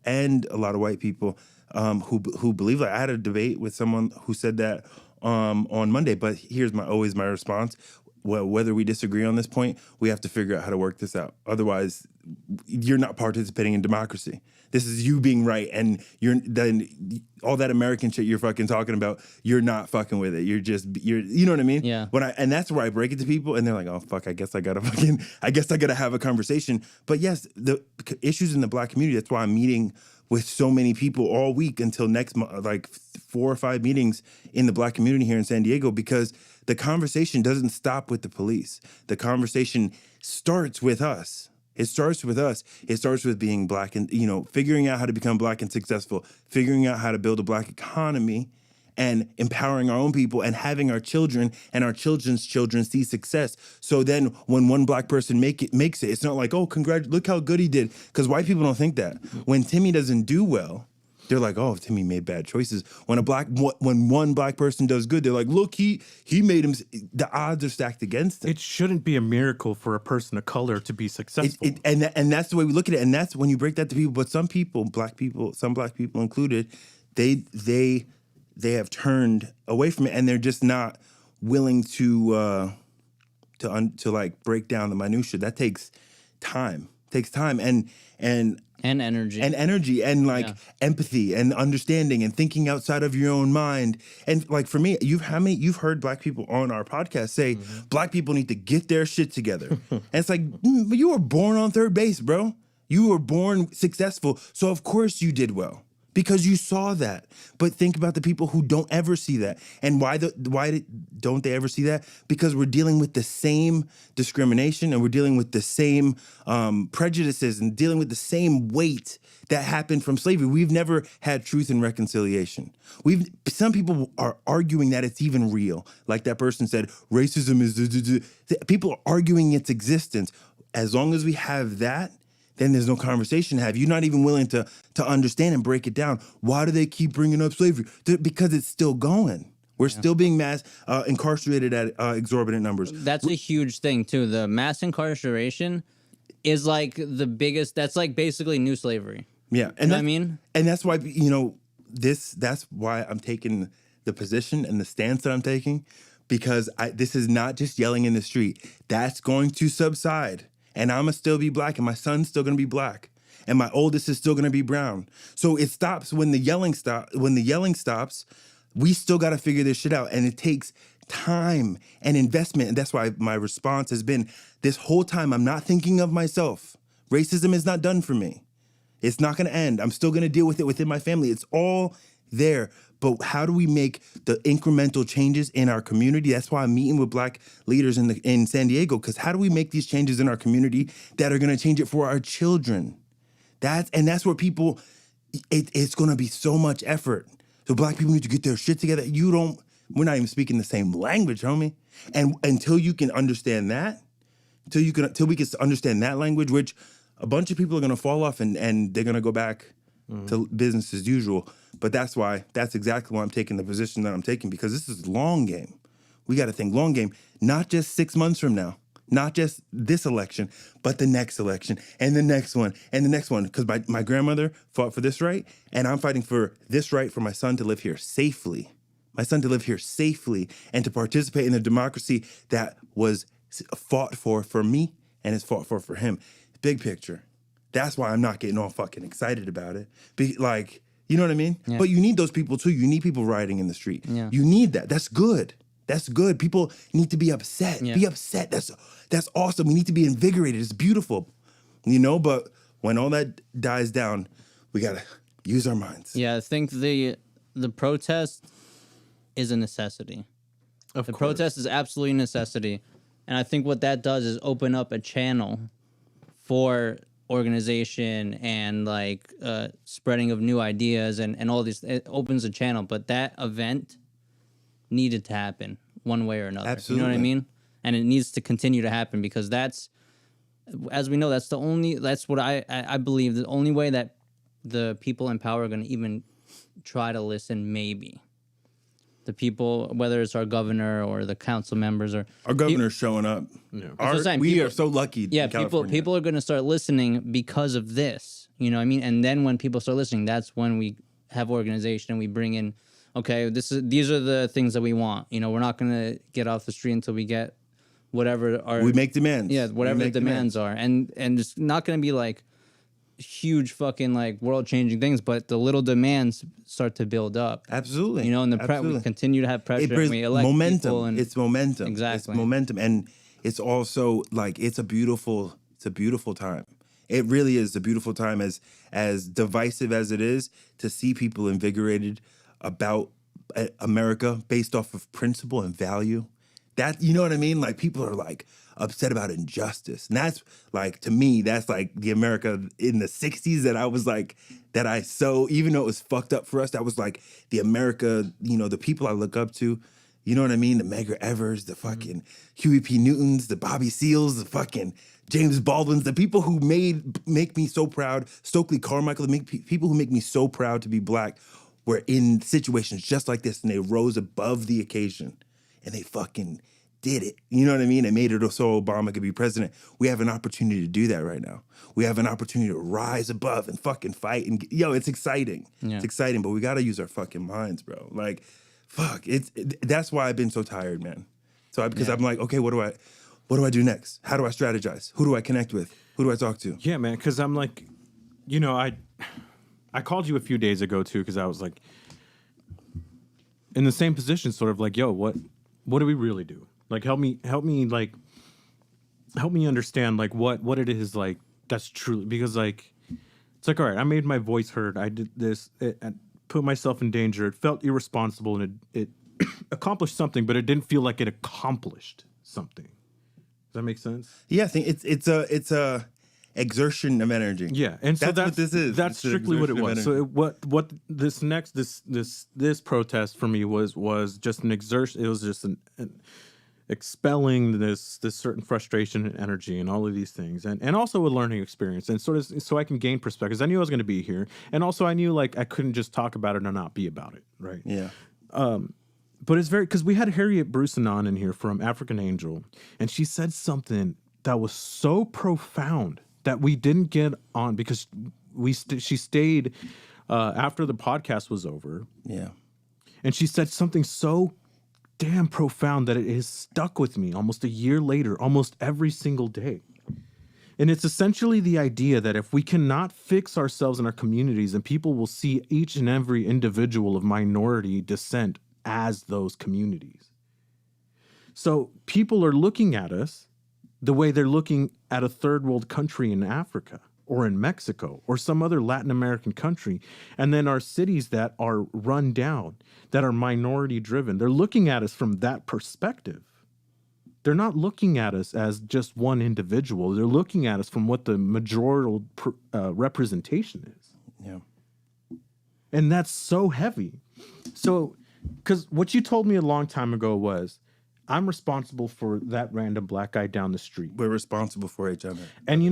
A: and a lot of white people who believe that. I had a debate with someone who said that on Monday. But here's always my response. Well, whether we disagree on this point, we have to figure out how to work this out. Otherwise, you're not participating in democracy. This is you being right, and then all that American shit you're fucking talking about, you're not fucking with it. You know what I mean?
C: Yeah.
A: And that's where I break it to people, and they're like, "Oh fuck, I guess I gotta have a conversation." But yes, the issues in the black community. That's why I'm meeting with so many people all week until next month, like 4 or 5 meetings in the black community here in San Diego, because the conversation doesn't stop with the police. The conversation starts with us. It starts with us. It starts with being black and, figuring out how to become black and successful, figuring out how to build a black economy and empowering our own people and having our children and our children's children see success. So then when one black person makes it, it's not like, oh, look how good he did. Because white people don't think that. When Timmy doesn't do well, they're like, oh, Timmy made bad choices. When one black person does good, they're like, look, he made him. The odds are stacked against him.
B: It shouldn't be a miracle for a person of color to be successful.
A: And that's the way we look at it. And that's when you break that to people. But some people, some black people included, they have turned away from it, and they're just not willing to like break down the minutia. That takes time takes time and
C: energy.
A: and like
C: Yeah.
A: empathy and understanding and thinking outside of your own mind. And like for me, you've heard black people on our podcast say black people need to get their shit together. And it's like, but you were born on third base, bro. You were born successful, so of course you did well because you saw that. But think about the people who don't ever see that, and why don't they ever see that? Because we're dealing with the same discrimination, and we're dealing with the same prejudices, and dealing with the same weight that happened from slavery. We've never had truth and reconciliation. Some people are arguing that it's even real, like that person said, racism is. People are arguing its existence. As long as we have that, then there's no conversation to have. You're not even willing to understand and break it down. Why do they keep bringing up slavery? Because it's still going. We're still being mass incarcerated at exorbitant numbers.
C: That's a huge thing too. The mass incarceration is like the biggest. That's like basically new slavery.
A: Yeah, and
C: You know what I mean?
A: And that's why that's why I'm taking the position and the stance that I'm taking, because this is not just yelling in the street. That's going to subside. And I'm gonna still be black, and my son's still gonna be black, and my oldest is still gonna be brown. So it stops when the yelling stops. We still gotta figure this shit out, and it takes time and investment. And that's why my response has been this whole time. I'm not thinking of myself. Racism is not done for me. It's not gonna end. I'm still gonna deal with it within my family. It's all there. But how do we make the incremental changes in our community? That's why I'm meeting with black leaders in San Diego, because how do we make these changes in our community that are going to change it for our children? That's where people, it's going to be so much effort. So black people need to get their shit together. We're not even speaking the same language, homie. And until you can understand that, until we can understand that language, which a bunch of people are going to fall off and they're going to go back to business as usual. But that's exactly why I'm taking the position that I'm taking, because this is long game. We got to think long game, not just 6 months from now, not just this election, but the next election and the next one and the next one. Because my grandmother fought for this right, and I'm fighting for this right for my son to live here safely. My son to live here safely and to participate in the democracy that was fought for me and is fought for him. Big picture. That's why I'm not getting all fucking excited about it. You know what I mean?
C: Yeah.
A: But you need those people too. You need people rioting in the street.
C: Yeah.
A: You need that. That's good. That's good. People need to be upset.
C: Yeah.
A: Be upset. That's awesome. We need to be invigorated. It's beautiful. But when all that dies down, we gotta use our minds.
C: Yeah, I think the protest is a necessity.
B: Of
C: The
B: course.
C: protest is absolutely a necessity. And I think what that does is open up a channel for organization and spreading of new ideas and all these. It opens a channel, but that event needed to happen one way or another.
A: Absolutely.
C: You know what I mean? And it needs to continue to happen, because that's, as we know, that's what I believe, the only way that the people in power are going to even try to listen, maybe. The people, whether it's our governor or the council members, or
A: Our governor's showing up.
B: Yeah.
C: what I'm saying.
A: We
C: People-
A: are so lucky.
C: yeah,
A: in
C: people
A: California.
C: are going to start listening because of this. You know what I mean? And then when people start listening, that's when we have organization and we bring in, okay, these are the things that we want. You know, we're not going to get off the street until we get whatever our
A: We make demands.
C: yeah, whatever
A: We
C: the
A: make
C: demands are. And it's not going to be like huge fucking like world changing things, but the little demands start to build up.
A: Absolutely.
C: You know, and we
A: Absolutely.
C: continue to have pressure.
A: It brings
C: and we elect
A: momentum.
C: people and
A: It's momentum.
C: Exactly.
A: It's momentum, and it's also it's a beautiful time. It really is a beautiful time, as divisive as it is, to see people invigorated about America based off of principle and value. That, you know what I mean? Like, people are like upset about injustice. And that's like, to me, that's like the America in the 60s that I was like, that I so, even though it was fucked up for us, that was like the America, the people I look up to. You know what I mean? The Medgar Evers, the fucking Huey P. Newtons, the Bobby Seals, the fucking James Baldwins, the people who make me so proud, Stokely Carmichael, people who make me so proud to be black, were in situations just like this, and they rose above the occasion, and they fucking did it. You know what I mean? They made it so Obama could be president. We have an opportunity to do that right now. We have an opportunity to rise above and fucking fight. And it's exciting.
C: Yeah.
A: It's exciting, but we got to use our fucking minds, bro. Like, fuck. That's why I've been so tired, man. Because I'm like, okay, what do I do next? How do I strategize? Who do I connect with? Who do I talk to?
B: Yeah, man, because I'm like, I called you a few days ago too, because I was like in the same position, sort of like, yo, what do we really do? Like, help me understand like what it is like that's truly, because like it's like, all right, I made my voice heard, I did this, I put myself in danger, it felt irresponsible, and it accomplished something, but it didn't feel like it accomplished something. Does that make sense?
A: Yeah, I think it's a exertion of energy.
B: Yeah, and so
A: that's what this is.
B: That's
A: It's an
B: strictly what it
A: exertion of
B: was. So what this protest for me was just an exertion. It was just an expelling this certain frustration and energy and all of these things, and also a learning experience, and sort of so I can gain perspectives. I knew I was going to be here, and also I knew like I couldn't just talk about it or not be about it, right?
A: Yeah.
B: But it's very, because we had Harriet Brucenon in here from African Angel, and she said something that was so profound that we didn't get on because she stayed after the podcast was over.
A: Yeah.
B: And she said something so damn profound that it has stuck with me almost a year later, almost every single day. And it's essentially the idea that if we cannot fix ourselves in our communities, then people will see each and every individual of minority descent as those communities. So people are looking at us the way they're looking at a third world country in Africa or in Mexico or some other Latin American country. And then our cities that are run down, that are minority driven, they're looking at us from that perspective. They're not looking at us as just one individual. They're looking at us from what the majority representation is.
A: Yeah.
B: And that's so heavy. So, because what you told me a long time ago was, I'm responsible for that random black guy down the street.
A: We're responsible for each other.
B: And,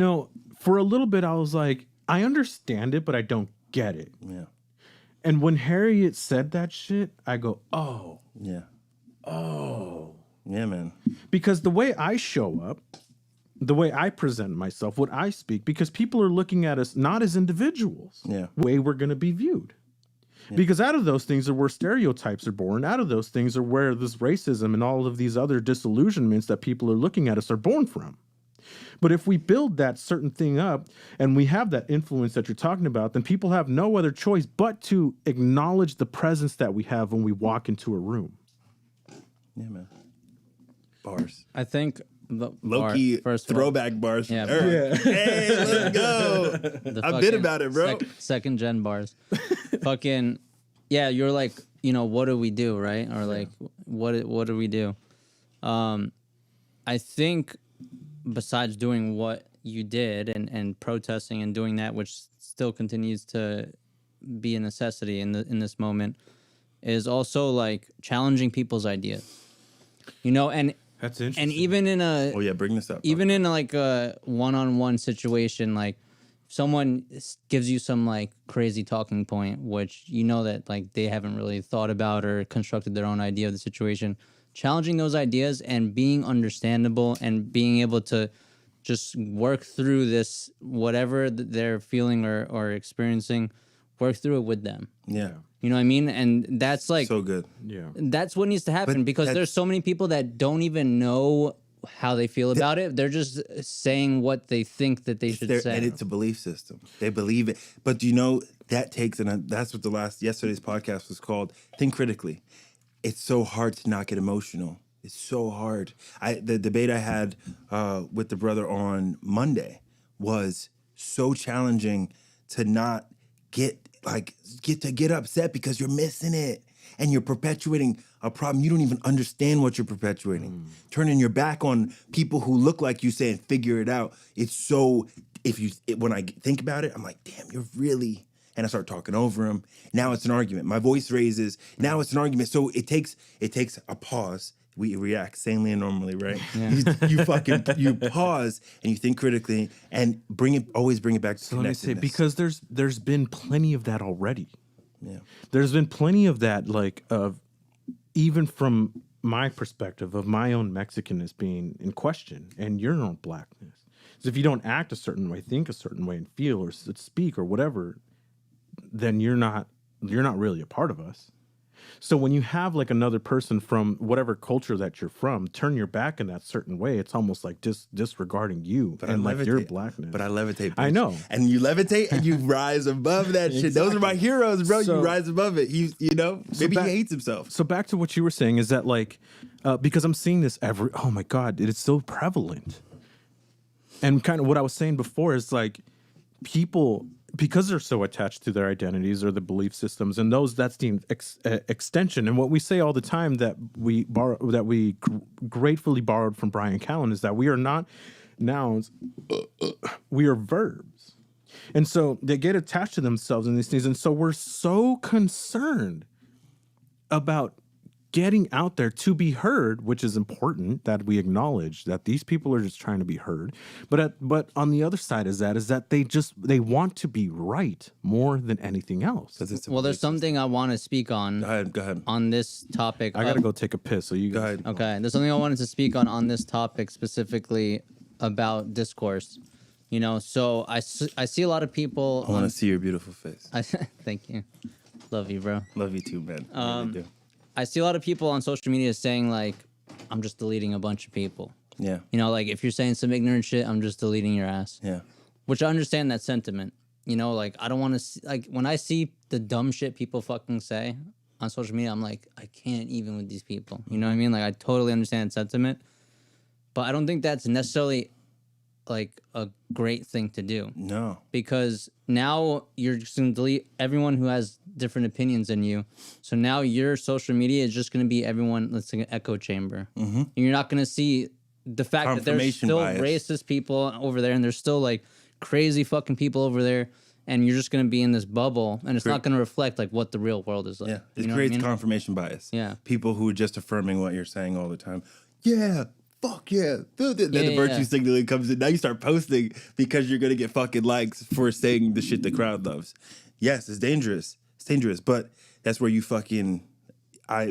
B: for a little bit, I was like, I understand it, but I don't get it.
A: Yeah.
B: And when Harriet said that shit, I go, oh.
A: Yeah.
B: Oh.
A: Yeah, man.
B: Because the way I show up, the way I present myself, what I speak, because people are looking at us not as individuals.
A: Yeah.
B: The way we're going to be viewed. Yeah. Because out of those things are where stereotypes are born. Out of those things are where this racism and all of these other disillusionments that people are looking at us are born from. But if we build that certain thing up and we have that influence that you're talking about, then people have no other choice but to acknowledge the presence that we have when we walk into a room.
A: Yeah, man. Bars.
C: I think the
A: low-key throwback bars.
C: Yeah.
A: Hey, let's go. I've been about it, bro.
C: Second gen bars. Fucking, yeah, you're like, what do we do, right? Or like, what do we do? I think besides doing what you did and protesting and doing that, which still continues to be a necessity in this moment, is also like challenging people's ideas. And
B: that's interesting.
C: And even in a
A: bring this up.
C: Even in like a one-on-one situation, like someone gives you some like crazy talking point, which that like they haven't really thought about or constructed their own idea of the situation. Challenging those ideas and being understandable and being able to just work through this, whatever they're feeling or experiencing, work through it with them.
A: Yeah.
C: You know what I mean? And that's like
A: so good.
B: Yeah.
C: That's what needs to happen, because there's so many people that don't even know how they feel about it. They're just saying what they think that they should say.
A: And it's a belief system. They believe it. But that takes, and that's what yesterday's podcast was called, Think Critically. It's so hard to not get emotional. It's so hard. The debate I had with the brother on Monday was so challenging to not get upset because you're missing it and you're perpetuating a problem you don't even understand what you're perpetuating. Turning your back on people who look like you, saying figure it out. It's so, when I think about it, I'm like, damn, you're really, and I start talking over him. Now it's an argument. My voice raises. Now it's an argument. So it takes a pause. We react sanely and normally, right? Yeah. You pause and you think critically and always bring it back to connectedness.
B: Let me say, because there's been plenty of that already.
A: Yeah.
B: There's been plenty of that, like, of even from my perspective of my own Mexicanness being in question and your own blackness. So if you don't act a certain way, think a certain way, and feel or speak or whatever, then you're not really a part of us. So when you have like another person from whatever culture that you're from turn your back in that certain way, it's almost like disregarding you and like your blackness.
A: But I levitate.
B: I
A: bitch.
B: know.
A: And you levitate and you rise above that shit. Those are my heroes, bro.
B: So-
A: you rise above it. You know, maybe
B: back-
A: he hates himself.
B: So back to what you were saying is that like, because I'm seeing this oh my God, it is so prevalent. And kind of what I was saying before is like people, because they're so attached to their identities or the belief systems and that's the extension. And what we say all the time that we gratefully borrowed from Brian Callen is that we are not nouns, we are verbs. And so they get attached to themselves in these things. And so we're so concerned about getting out there to be heard, which is important that we acknowledge that these people are just trying to be heard. But on the other side is that they want to be right more than anything else.
C: Well, there's something I want to speak on.
A: Go ahead.
C: On this topic.
B: I gotta go take a piss. So you
A: Go ahead.
C: Okay, there's something I wanted to speak on this topic specifically about discourse. You know, so I see a lot of people.
A: I want to see your beautiful face.
C: Thank you. Love you, bro.
A: Love you too, man. I really do.
C: I see a lot of people on social media saying like, I'm just deleting a bunch of people.
A: Yeah.
C: You know, like if you're saying some ignorant shit, I'm just deleting your ass.
A: Yeah.
C: Which I understand that sentiment. You know, like I don't want to see, like when I see the dumb shit people fucking say on social media, I'm like, I can't even with these people. You know what I mean? Like I totally understand that sentiment, but I don't think that's necessarily like a great thing to do.
A: No.
C: Because now you're just going to delete everyone who has different opinions than you. So now your social media is just going to be everyone, let's say, an echo chamber. Mm-hmm. And you're not going to see the fact that there's still
A: bias.
C: racist people over there and there's still like crazy fucking people over there. And you're just going to be in this bubble and it's not going to reflect like what the real world is like.
A: Yeah. It
C: You know what I
A: creates
C: mean?
A: confirmation bias.
C: Yeah.
A: People who are just affirming what you're saying all the time. Yeah. Fuck yeah. Then the
C: Yeah,
A: virtue
C: yeah.
A: signaling comes in. Now you start posting because you're going to get fucking likes for saying the shit the crowd loves. Yes, it's dangerous. It's dangerous. But that's where you fucking,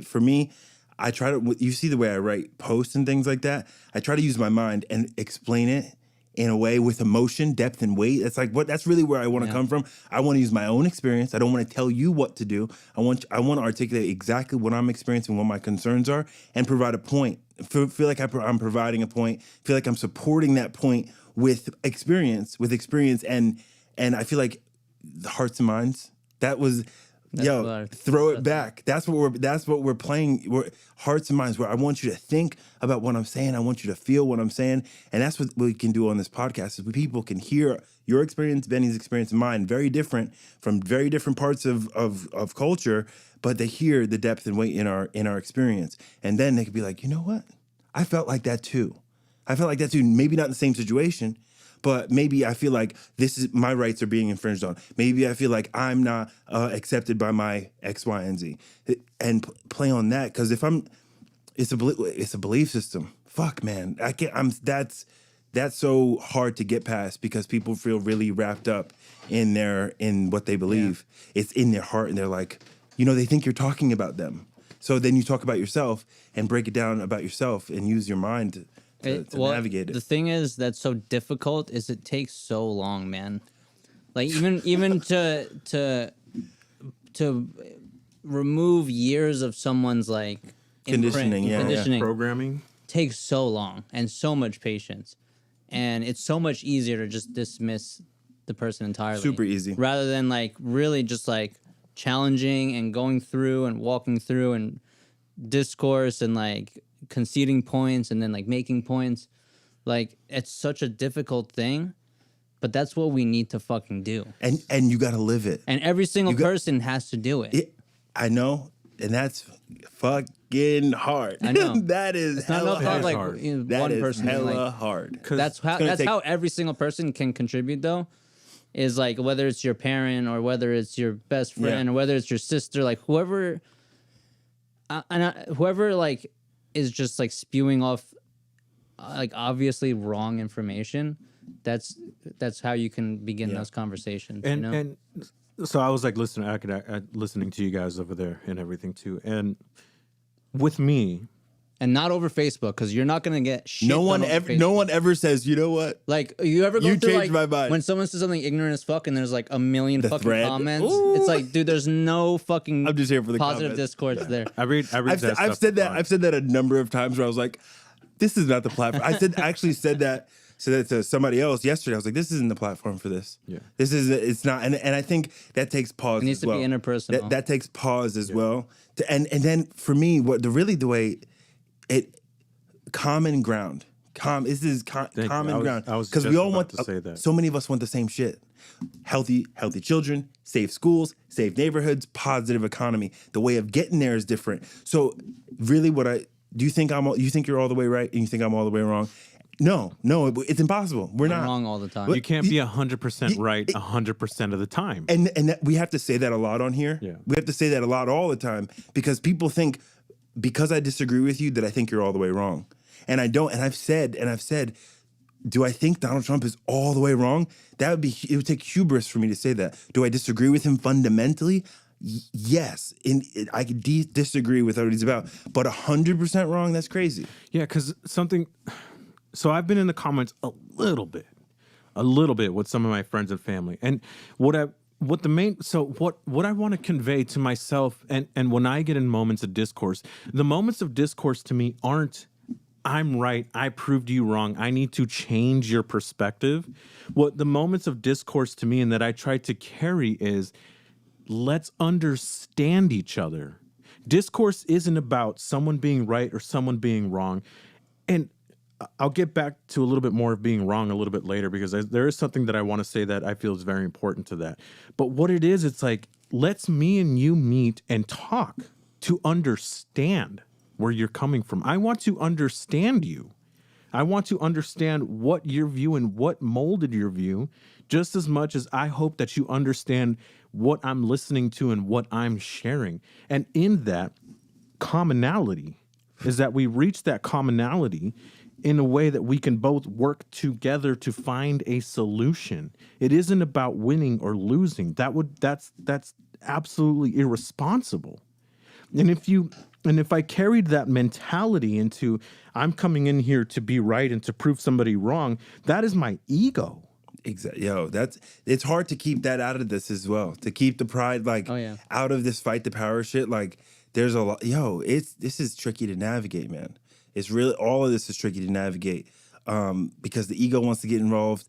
A: for me, I try to, you see the way I write posts and things like that. I try to use my mind and explain it in a way with emotion, depth, and weight. It's like that's really where I want to come from. I want to use my own experience. I don't want to tell you what to do. I want to articulate exactly what I'm experiencing, what my concerns are, and provide a point. Feel like I'm providing a point. Feel like I'm supporting that point with experience, and I feel like the hearts and minds. That was. Throw it back. That's what we're playing. We're hearts and minds. Where I want you to think about what I'm saying. I want you to feel what I'm saying, and that's what we can do on this podcast. Is people can hear your experience, Benny's experience, and mine, very different from very different parts of culture, but they hear the depth and weight in our experience, and then they could be like, you know what? I felt like that too. Maybe not in the same situation. But maybe I feel like my rights are being infringed on. Maybe I feel like I'm not accepted by my X, Y, and Z, and play on that. Because it's a belief system. Fuck, man, I can't. That's so hard to get past because people feel really wrapped up in what they believe. Yeah. It's in their heart, and they're like, they think you're talking about them. So then you talk about yourself and break it down about yourself and use your mind to navigate it.
C: The thing is that's so difficult is it takes so long, man. Like even to remove years of someone's like
A: conditioning,
B: programming
C: takes so long and so much patience, and it's so much easier to just dismiss the person entirely.
A: Super easy,
C: rather than like really just like challenging and going through and walking through and discourse and like conceding points and then like making points. Like it's such a difficult thing, but that's what we need to fucking do.
A: And you got to live it.
C: And every single person has to do it.
A: I know, and that's fucking hard.
C: I know.
A: That is hella hard.
C: Like
A: hard.
C: One
A: is
C: person
A: hella hard.
C: That's how every single person can contribute though. Is like whether it's your parent or whether it's your best friend or whether it's your sister, like whoever like is just like spewing off like obviously wrong information. That's how you can begin those conversations.
B: And so I was like listening to you guys over there and everything too. And with me,
C: and not over Facebook, because you're not gonna get shit.
A: No one
C: done over
A: ever,
C: Facebook.
A: no one ever says, you know what?
C: Like, you ever go
A: You
C: through
A: changed
C: like
A: my mind.
C: when someone says something ignorant as fuck and there's like a million
A: The
C: fucking
A: thread.
C: comments?
A: Ooh.
C: It's like, dude, there's no fucking
A: I'm just here for the
C: positive
A: comments.
C: discourse there.
B: I read
A: I've
B: that
A: I've
B: stuff
A: said
B: a
A: that.
B: lot.
A: I've said that a number of times where I was like, this is not the platform. I actually said that to somebody else yesterday. I was like, this isn't the platform for this.
B: Yeah.
A: This is, it's not. And I think that takes pause.
C: It needs
A: as
C: to
A: well.
C: be interpersonal.
A: That takes pause as well. And then for me, the way it common ground. This is common ground.
B: I was
A: because
B: just
A: we all
B: about
A: want
B: to say that.
A: So many of us want the same shit. Healthy children, safe schools, safe neighborhoods, positive economy. The way of getting there is different. So really, you think you're all the way right and you think I'm all the way wrong? No, it's impossible. We're
C: I'm
A: not
C: wrong all the time.
B: You can't be 100% right 100% of the time.
A: And we have to say that a lot on here.
B: Yeah.
A: We have to say that a lot all the time because people think because I disagree with you that I think you're all the way wrong. And I don't. And I've said, do I think Donald Trump is all the way wrong? It would take hubris for me to say that. Do I disagree with him fundamentally? Yes. I could disagree with what he's about, but 100% wrong, that's crazy.
B: Yeah, because so I've been in the comments a little bit with some of my friends and family. And what I want to convey to myself and when I get in moments of discourse, the moments of discourse to me aren't, I'm right, I proved you wrong, I need to change your perspective. What the moments of discourse to me and that I try to carry is, let's understand each other. Discourse isn't about someone being right or someone being wrong. And I'll get back to a little bit more of being wrong a little bit later because there is something that I want to say that I feel is very important to that. But what it is, it's like, let's me and you meet and talk to understand where you're coming from. I want to understand you. I want to understand what your view and what molded your view just as much as I hope that you understand what I'm listening to and what I'm sharing. And in that commonality is that we reach that commonality in a way that we can both work together to find a solution. It isn't about winning or losing. That's absolutely irresponsible. And if I carried that mentality into I'm coming in here to be right and to prove somebody wrong, that is my ego.
A: Exactly. It's hard to keep that out of this as well. To keep the pride out of this fight the power shit. Like there's a lot. This is tricky to navigate, man. It's really, all of this is tricky to navigate because the ego wants to get involved.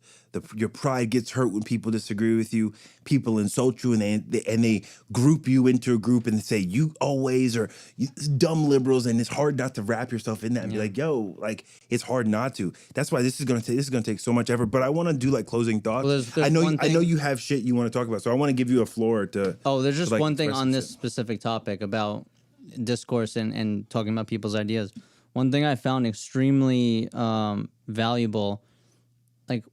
A: Your pride gets hurt when people disagree with you. People insult you and they group you into a group and they say you always are dumb liberals, and it's hard not to wrap yourself in that and be like, it's hard not to. That's why this is gonna take so much effort. But I want to do like closing thoughts.
C: Well, there's
A: I know
C: one thing-
A: you have shit you want to talk about, so I want to give you a floor to.
C: Oh, there's just
A: to, like,
C: one thing
A: express
C: on
A: some
C: this
A: shit.
C: specific topic about discourse and talking about people's ideas. One thing I found extremely valuable, like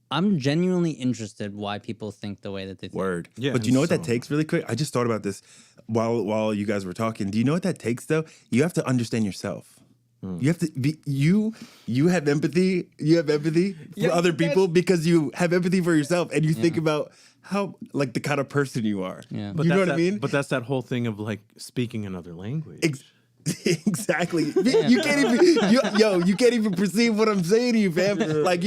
C: I'm genuinely interested why people think the way that they think.
A: Word.
B: Yeah,
A: But do you know what
B: so-
A: that takes really quick? I just thought about this while you guys were talking. Do you know what that takes though? You have to understand yourself. You have to be you have empathy. You have empathy for other people because you have empathy for yourself and you think about how like the kind of person you are.
C: Yeah.
B: But
A: You know
B: that's
A: what I mean?
B: But that's that whole thing of like speaking another language.
A: Exactly. You can't even you can't even perceive what I'm saying to you, fam. Like,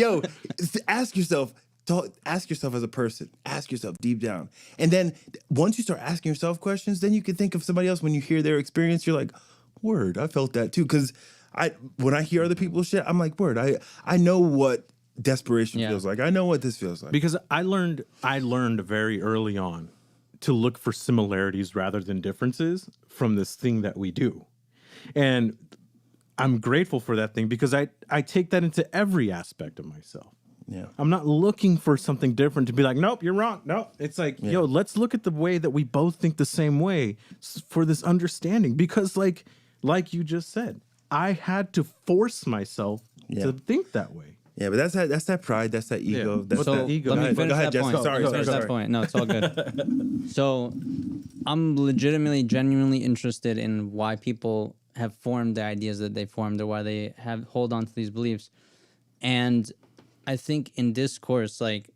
A: ask yourself as a person. Ask yourself deep down. And then once you start asking yourself questions, then you can think of somebody else when you hear their experience. You're like, word, I felt that too. Because when I hear other people's shit, I'm like, word, I know what desperation feels like. I know what this feels like.
B: Because I learned very early on to look for similarities rather than differences from this thing that we do. And I'm grateful for that thing because I take that into every aspect of myself.
A: Yeah.
B: I'm not looking for something different to be like, nope, you're wrong. No, it's like, let's look at the way that we both think the same way for this understanding. Because like you just said, I had to force myself to think that way.
A: Yeah, but that's that pride, that's that ego.
B: Yeah.
A: That's
C: So
A: that
B: ego.
C: let me
A: Go
C: finish
A: ahead,
C: that
A: Jesse.
C: point.
A: Sorry.
C: Finish that point. No, it's all good. So I'm genuinely interested in why people have formed the ideas that they formed or why they hold on to these beliefs. And I think in discourse, like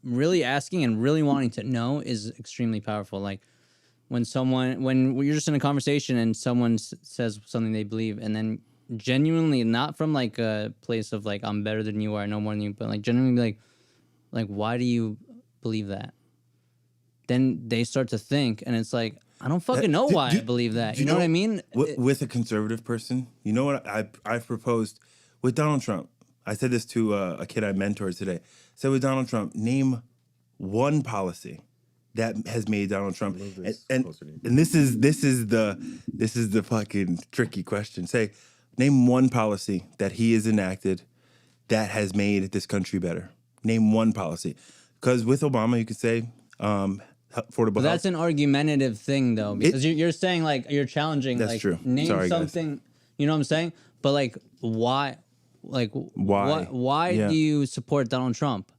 C: really asking and really wanting to know is extremely powerful. Like when you're just in a conversation and someone says something they believe and then genuinely, not from like a place of like I'm better than you or I know more than you, but like genuinely like why do you believe that? Then they start to think, and it's like I don't fucking know why I believe that.
A: do
C: You know what I mean?
A: With a conservative person, you know what I've proposed with Donald Trump. I said this to a kid I mentored today. I said with Donald Trump, name one policy that has made Donald Trump and this is the fucking tricky question. Say, name one policy that he has enacted that has made this country better. Name one policy, because with Obama you could say affordable
C: But that's
A: health.
C: an argumentative thing, though, because you're saying like you're challenging.
A: That's
C: like,
A: true.
C: Name
A: Sorry, guys.
C: something. You know what I'm saying? But like, why? Like,
A: Why?
C: Why
A: Yeah.
C: do you support Donald Trump?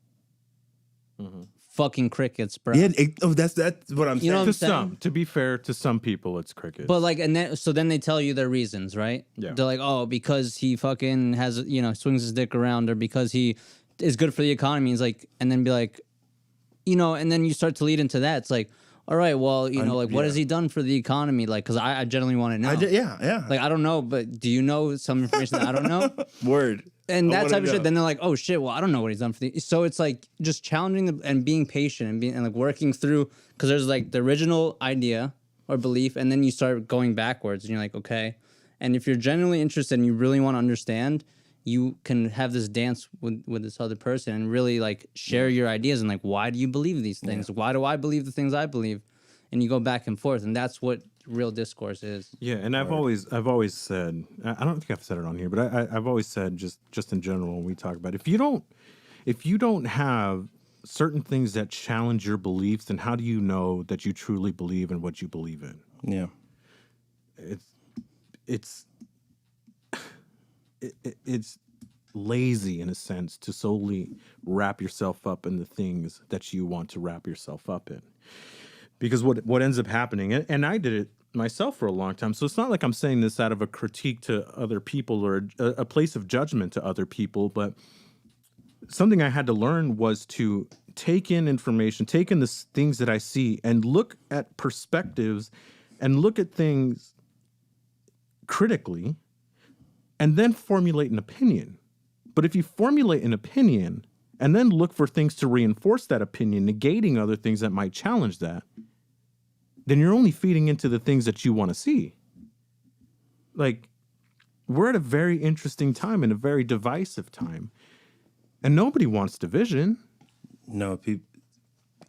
C: Fucking crickets, bro.
A: Yeah, that's what I'm saying.
C: You know what I'm
B: To
C: saying?
B: to be fair, to some people, it's cricket.
C: But like, and then so then they tell you their reasons, right?
B: Yeah.
C: They're like, oh, because he fucking has, swings his dick around, or because he is good for the economy. He's like, and then be like, and then you start to lead into that. It's like, all right, well, like, what has he done for the economy? Like, because I genuinely want to know.
A: Yeah.
C: Like, I don't know, but do you know some information that I don't know?
A: Word.
C: And
A: I
C: that
A: wanna
C: type of
A: know.
C: shit. Then they're like, oh shit, well, I don't know what he's done for the. So it's like just challenging and being patient and like working through, because there's like the original idea or belief, and then you start going backwards, and you're like, okay. And if you're genuinely interested and you really want to understand, you can have this dance with this other person and really like share your ideas and like, why do you believe these things? Why do I believe the things I believe? And you go back and forth, and that's what real discourse is.
B: Yeah, and I've always said, I don't think I've said it on here, but I've always said just in general when we talk about it, if you don't have certain things that challenge your beliefs, then how do you know that you truly believe in what you believe in?
A: Yeah.
B: It's lazy in a sense to solely wrap yourself up in the things that you want to wrap yourself up in. Because what ends up happening, and I did it myself for a long time, so it's not like I'm saying this out of a critique to other people or a place of judgment to other people, but something I had to learn was to take in information, take in the things that I see, and look at perspectives and look at things critically, and then formulate an opinion. But if you formulate an opinion and then look for things to reinforce that opinion, negating other things that might challenge that, then you're only feeding into the things that you want to see. Like, we're at a very interesting time and a very divisive time. And nobody wants division.
A: No,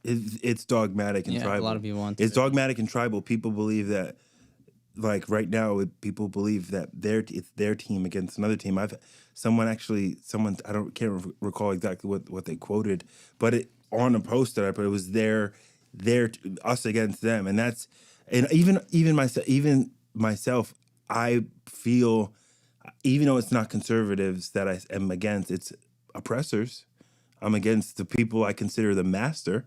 A: it's dogmatic and
C: Yeah,
A: tribal.
C: a lot of people want
A: It's dogmatic and tribal. People believe that, like right now, people believe that it's their team against another team. Someone can't recall exactly what they quoted, but on a post that I put, it was us against them, and even myself, I feel, even though it's not conservatives that I am against, it's oppressors. I'm against the people I consider the master,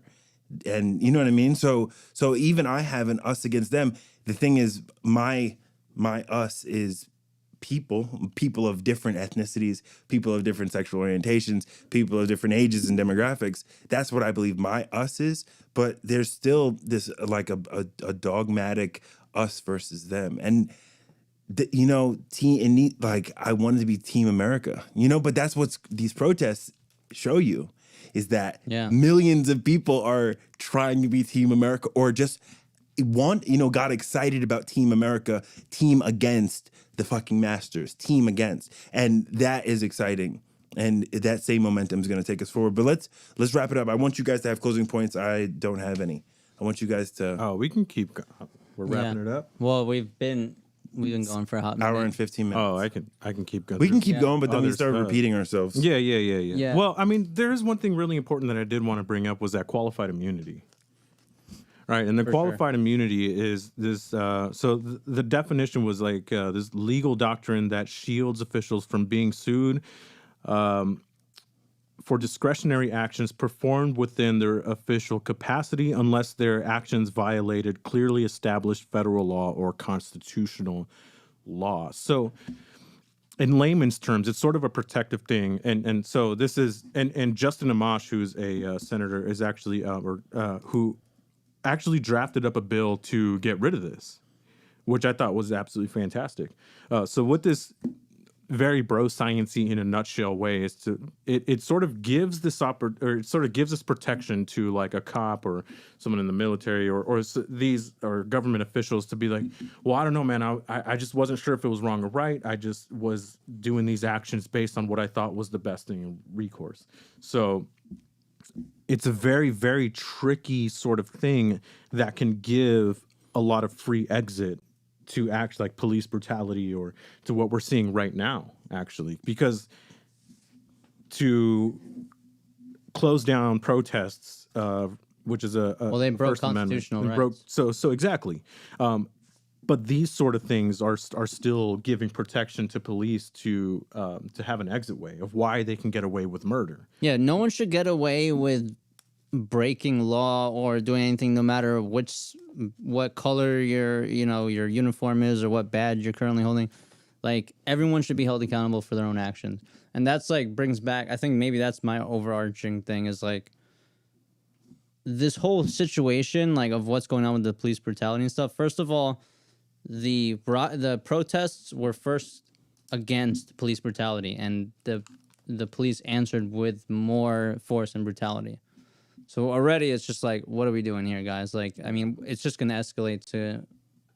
A: and you know what I mean. So even I have an us against them. The thing is, my us is people of different ethnicities, people of different sexual orientations, people of different ages and demographics. That's what I believe my us is. But there's still this like a dogmatic us versus them, and like I wanted to be Team America, but that's what these protests show you, is that millions of people are trying to be Team America, or just got excited about Team America, team against the fucking masters, team against, and that is exciting. And that same momentum is going to take us forward. But let's wrap it up. I want you guys to have closing points. I don't have any. I want you guys to.
B: Oh, we can keep. We're wrapping it up.
C: Well, we've been going for a hot minute.
A: Hour and 15 minutes.
B: Oh, I can keep going.
A: We can keep going, but then we
B: Other
A: start
B: stuff.
A: repeating ourselves.
B: Yeah. Well, I mean, there is one thing really important that I did want to bring up, was that qualified immunity. Right, and the qualified immunity is this. The definition was like this legal doctrine that shields officials from being sued for discretionary actions performed within their official capacity, unless their actions violated clearly established federal law or constitutional law. So, in layman's terms, it's sort of a protective thing, and so this is and Justin Amash, who's a senator, is actually who actually drafted up a bill to get rid of this, which I thought was absolutely fantastic. So what this very bro sciencey in a nutshell way is it sort of gives this or it sort of gives us protection to like a cop or someone in the military or these or government officials to be like, well, I don't know, man, I just wasn't sure if it was wrong or right. I just was doing these actions based on what I thought was the best thing in recourse. So it's a very, very tricky sort of thing that can give a lot of free exit to act like police brutality or to what we're seeing right now, actually, because to close down protests, which is
C: well, they broke
B: First Amendment,
C: constitutional rights.
B: broke so exactly. But these sort of things are still giving protection to police to have an exit way of why they can get away with murder.
C: Yeah, no one should get away with breaking law or doing anything, no matter what color your uniform is or what badge you're currently holding. Like, everyone should be held accountable for their own actions, and that's like brings back. I think maybe that's my overarching thing is like this whole situation, like of what's going on with the police brutality and stuff. First of all, the protests were first against police brutality, and the police answered with more force and brutality. So already it's just like, what are we doing here, guys? Like, I mean, it's just going to escalate to,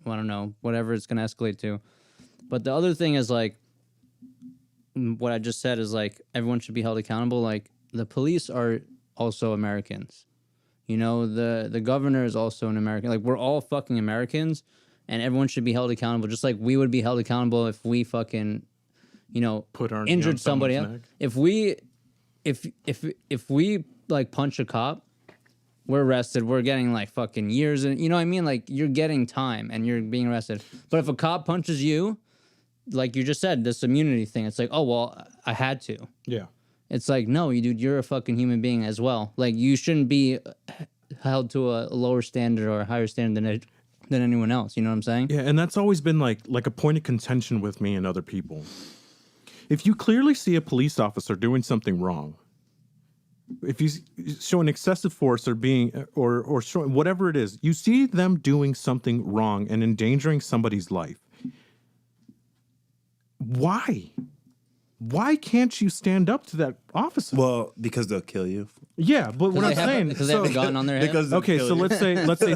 C: I don't know, whatever it's going to escalate to. But the other thing is like, what I just said is like, everyone should be held accountable. Like, the police are also Americans. You know, the governor is also an American. Like, we're all fucking Americans, and everyone should be held accountable. Just like we would be held accountable if we fucking,
B: Put our
C: injured somebody else.
B: neck.
C: If we like punch a cop, we're arrested. We're getting like fucking years, and you know what I mean. Like, you're getting time and you're being arrested. But if a cop punches you, like you just said, this immunity thing, it's like, oh well, I had to.
B: Yeah.
C: It's like, no, dude, you're a fucking human being as well. Like, you shouldn't be held to a lower standard or a higher standard than anyone else. You know what I'm saying?
B: Yeah, and that's always been like a point of contention with me and other people. If you clearly see a police officer doing something wrong, if you showing excessive force or being or showing whatever it is, you see them doing something wrong and endangering somebody's life. Why? Why can't you stand up to that officer?
A: Well, because they'll kill you.
B: Yeah, but what I'm saying,
C: because they have a gun on their head.
A: Because they'll
B: okay,
A: kill
B: so
A: you.
B: let's say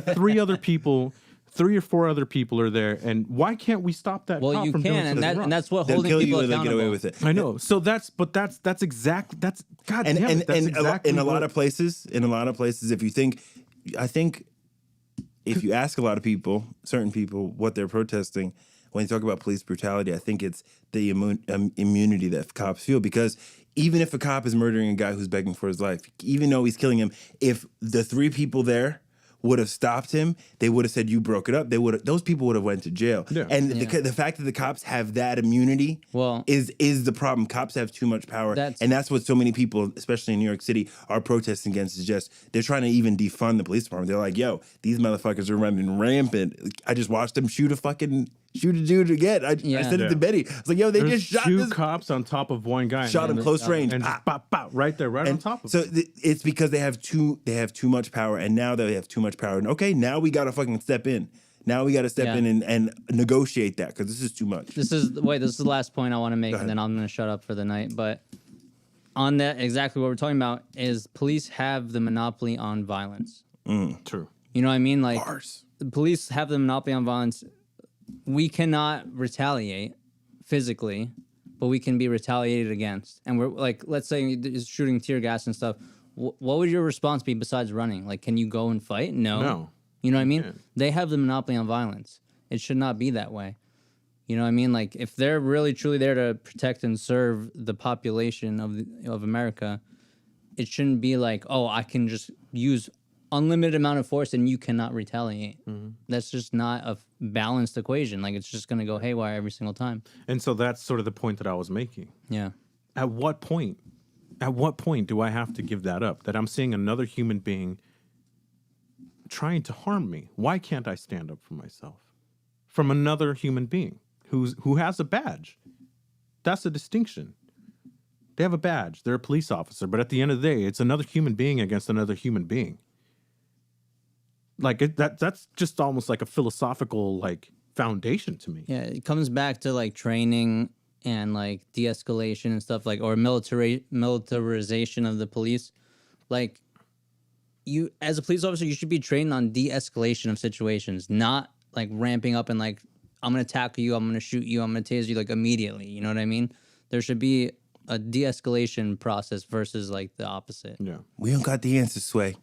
B: three or four other people are there, and why can't we stop that
C: Well,
B: cop
C: you
B: from doing
C: can,
B: something
C: and
B: wrong?
C: that's what
A: They'll
C: holding
A: kill
C: people
A: you or they'll
C: accountable.
A: get away with it.
B: I know. So that's God
A: And
B: damn it, that's
A: and
B: exactly
A: in a
B: what-
A: lot of places, if you think, I think if you ask a lot of people, certain people, what they're protesting, when you talk about police brutality, I think it's the immunity that cops feel, because even if a cop is murdering a guy who's begging for his life, even though he's killing him, if the three people there would have stopped him, they would have said you broke it up. Those people would have went to jail.
B: Yeah.
A: And the fact that the cops have that immunity is the problem. Cops have too much power, and that's what so many people, especially in New York City, are protesting against. Is just they're trying to even defund the police department. They're like, "Yo, these motherfuckers are running rampant. I just watched them shoot a dude again." I said it to Betty. I was like, "Yo, they
B: There's
A: just shot
B: two
A: this
B: cops on top of one guy,
A: shot him close range,
B: and just pop, pop, right there, right on top of him."
A: So it's because they have too much power, and now they have too much power. And okay, now we got to fucking step in. Now we got to step in and negotiate that, because this is too much.
C: This is the last point I want to make, and then I'm going to shut up for the night. But on that, exactly what we're talking about is police have the monopoly on violence.
B: True.
C: You know what I mean? Like,
A: Bars.
C: the police have the monopoly on violence. We cannot retaliate physically, but we can be retaliated against. And we're like, let's say it's shooting tear gas and stuff. What would your response be besides running? Like, can you go and fight? No. You know what I mean?
B: Yeah.
C: They have the monopoly on violence. It should not be that way. You know what I mean? Like, if they're really truly there to protect and serve the population of America, it shouldn't be like, oh, I can just use unlimited amount of force and you cannot retaliate. That's just not a balanced equation. Like, it's just going to go haywire every single time.
B: And so that's sort of the point that I was making.
C: Yeah.
B: At what point do I have to give that up? That I'm seeing another human being trying to harm me. Why can't I stand up for myself? From another human being who has a badge. That's a distinction. They have a badge. They're a police officer. But at the end of the day, it's another human being against another human being. Like, that's just almost like a philosophical, like, foundation to me.
C: Yeah, it comes back to like training and like de-escalation and stuff like, or militarization of the police, like you as a police officer, you should be trained on de-escalation of situations, not like ramping up and like, I'm gonna tackle you, I'm gonna shoot you, I'm gonna tase you like immediately. You know what I mean? There should be a de-escalation process versus like the opposite.
B: Yeah.
A: We don't got the answers, Sway.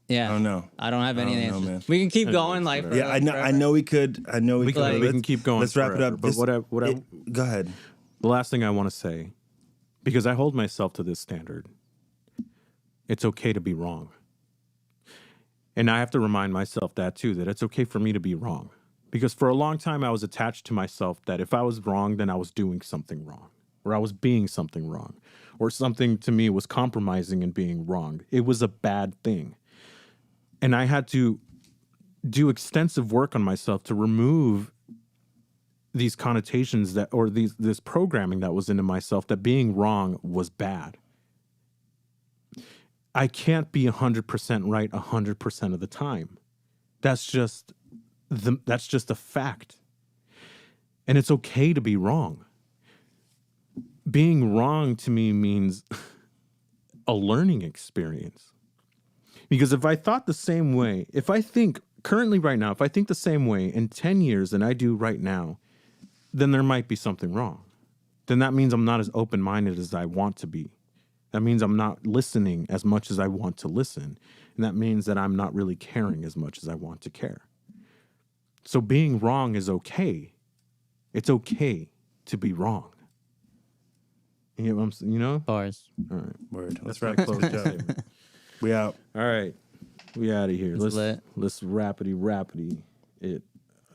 C: Yeah.
A: I don't know.
C: I don't have any
A: I don't know,
C: answers.
A: man.
C: We can keep going like for,
A: Yeah,
C: like,
A: I know.
C: forever.
A: I know we could. I know we could.
C: like-
B: We can keep going.
A: Let's wrap it
B: forever,
A: up.
B: But
A: This- Go ahead.
B: the last thing I want to say, because I hold myself to this standard, it's okay to be wrong. And I have to remind myself that too, that it's okay for me to be wrong. Because for a long time, I was attached to myself that if I was wrong, then I was doing something wrong, or I was being something wrong, or something to me was compromising and being wrong. It was a bad thing. And I had to do extensive work on myself to remove these connotations that, or this programming that was into myself, that being wrong was bad. I can't be 100% right 100% of the time. That's just a fact. And it's okay to be wrong. Being wrong to me means a learning experience. Because if I thought the same way, if I think currently right now, if I think the same way in 10 years than I do right now, then there might be something wrong. Then that means I'm not as open-minded as I want to be. That means I'm not listening as much as I want to listen. And that means that I'm not really caring as much as I want to care. So being wrong is okay. It's okay to be wrong. You know what I'm saying? You know?
C: Bars.
B: All right.
A: Word. Let's
B: That's
A: wrap
B: my
A: it
B: closing
A: up.
B: statement.
A: We out.
B: All right. We out of here.
C: It's lit.
B: Let's rapidy it.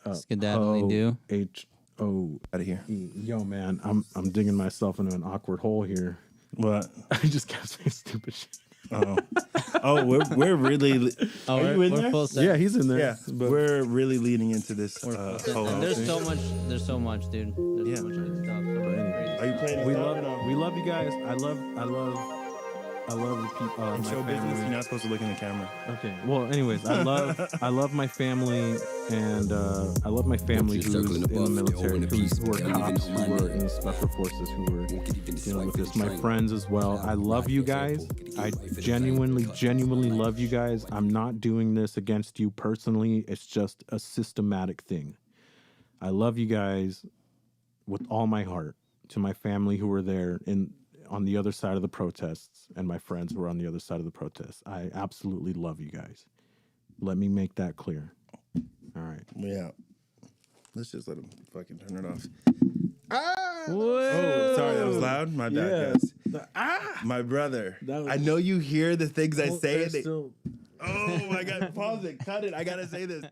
C: Skedaddly do.
B: HOE.
A: Out of here.
B: Yo, man, I'm digging myself into an awkward hole here.
A: What?
B: I just kept saying stupid shit.
A: Oh, we're really.
C: Oh,
A: Are you in there?
C: full set.
B: Yeah, he's in there.
A: Yeah,
B: but
A: we're really leaning into this.
C: And
A: whole
C: there's
A: thing.
C: so much. There's so much, dude. There's
A: Yeah.
C: so much good stuff.
A: Are you playing?
B: we
A: this
B: love
A: out or no?
B: we love you guys. I love the people.
A: In
B: my
A: show business,
B: family.
A: you're not supposed to look in the camera.
B: Okay. Well, anyways, I love my family, and I love my family who's in the military, who are cops, who are in the special forces, who are dealing with this. My friends as well. I love you guys. I genuinely love you guys. I'm not doing this against you personally. It's just a systematic thing. I love you guys with all my heart. To my family who were there on the other side of the protests, and my friends who were on the other side of the protests. I absolutely love you guys. Let me make that clear. All right.
A: We out. Let's just let him fucking turn it off.
C: Whoa.
A: Oh, sorry, that was loud. My bad,
B: Yeah.
A: guys. My brother.
B: That was-
A: I know you hear the things I say.
B: There's still-
A: Oh my God! Pause it. Cut it. I gotta say this.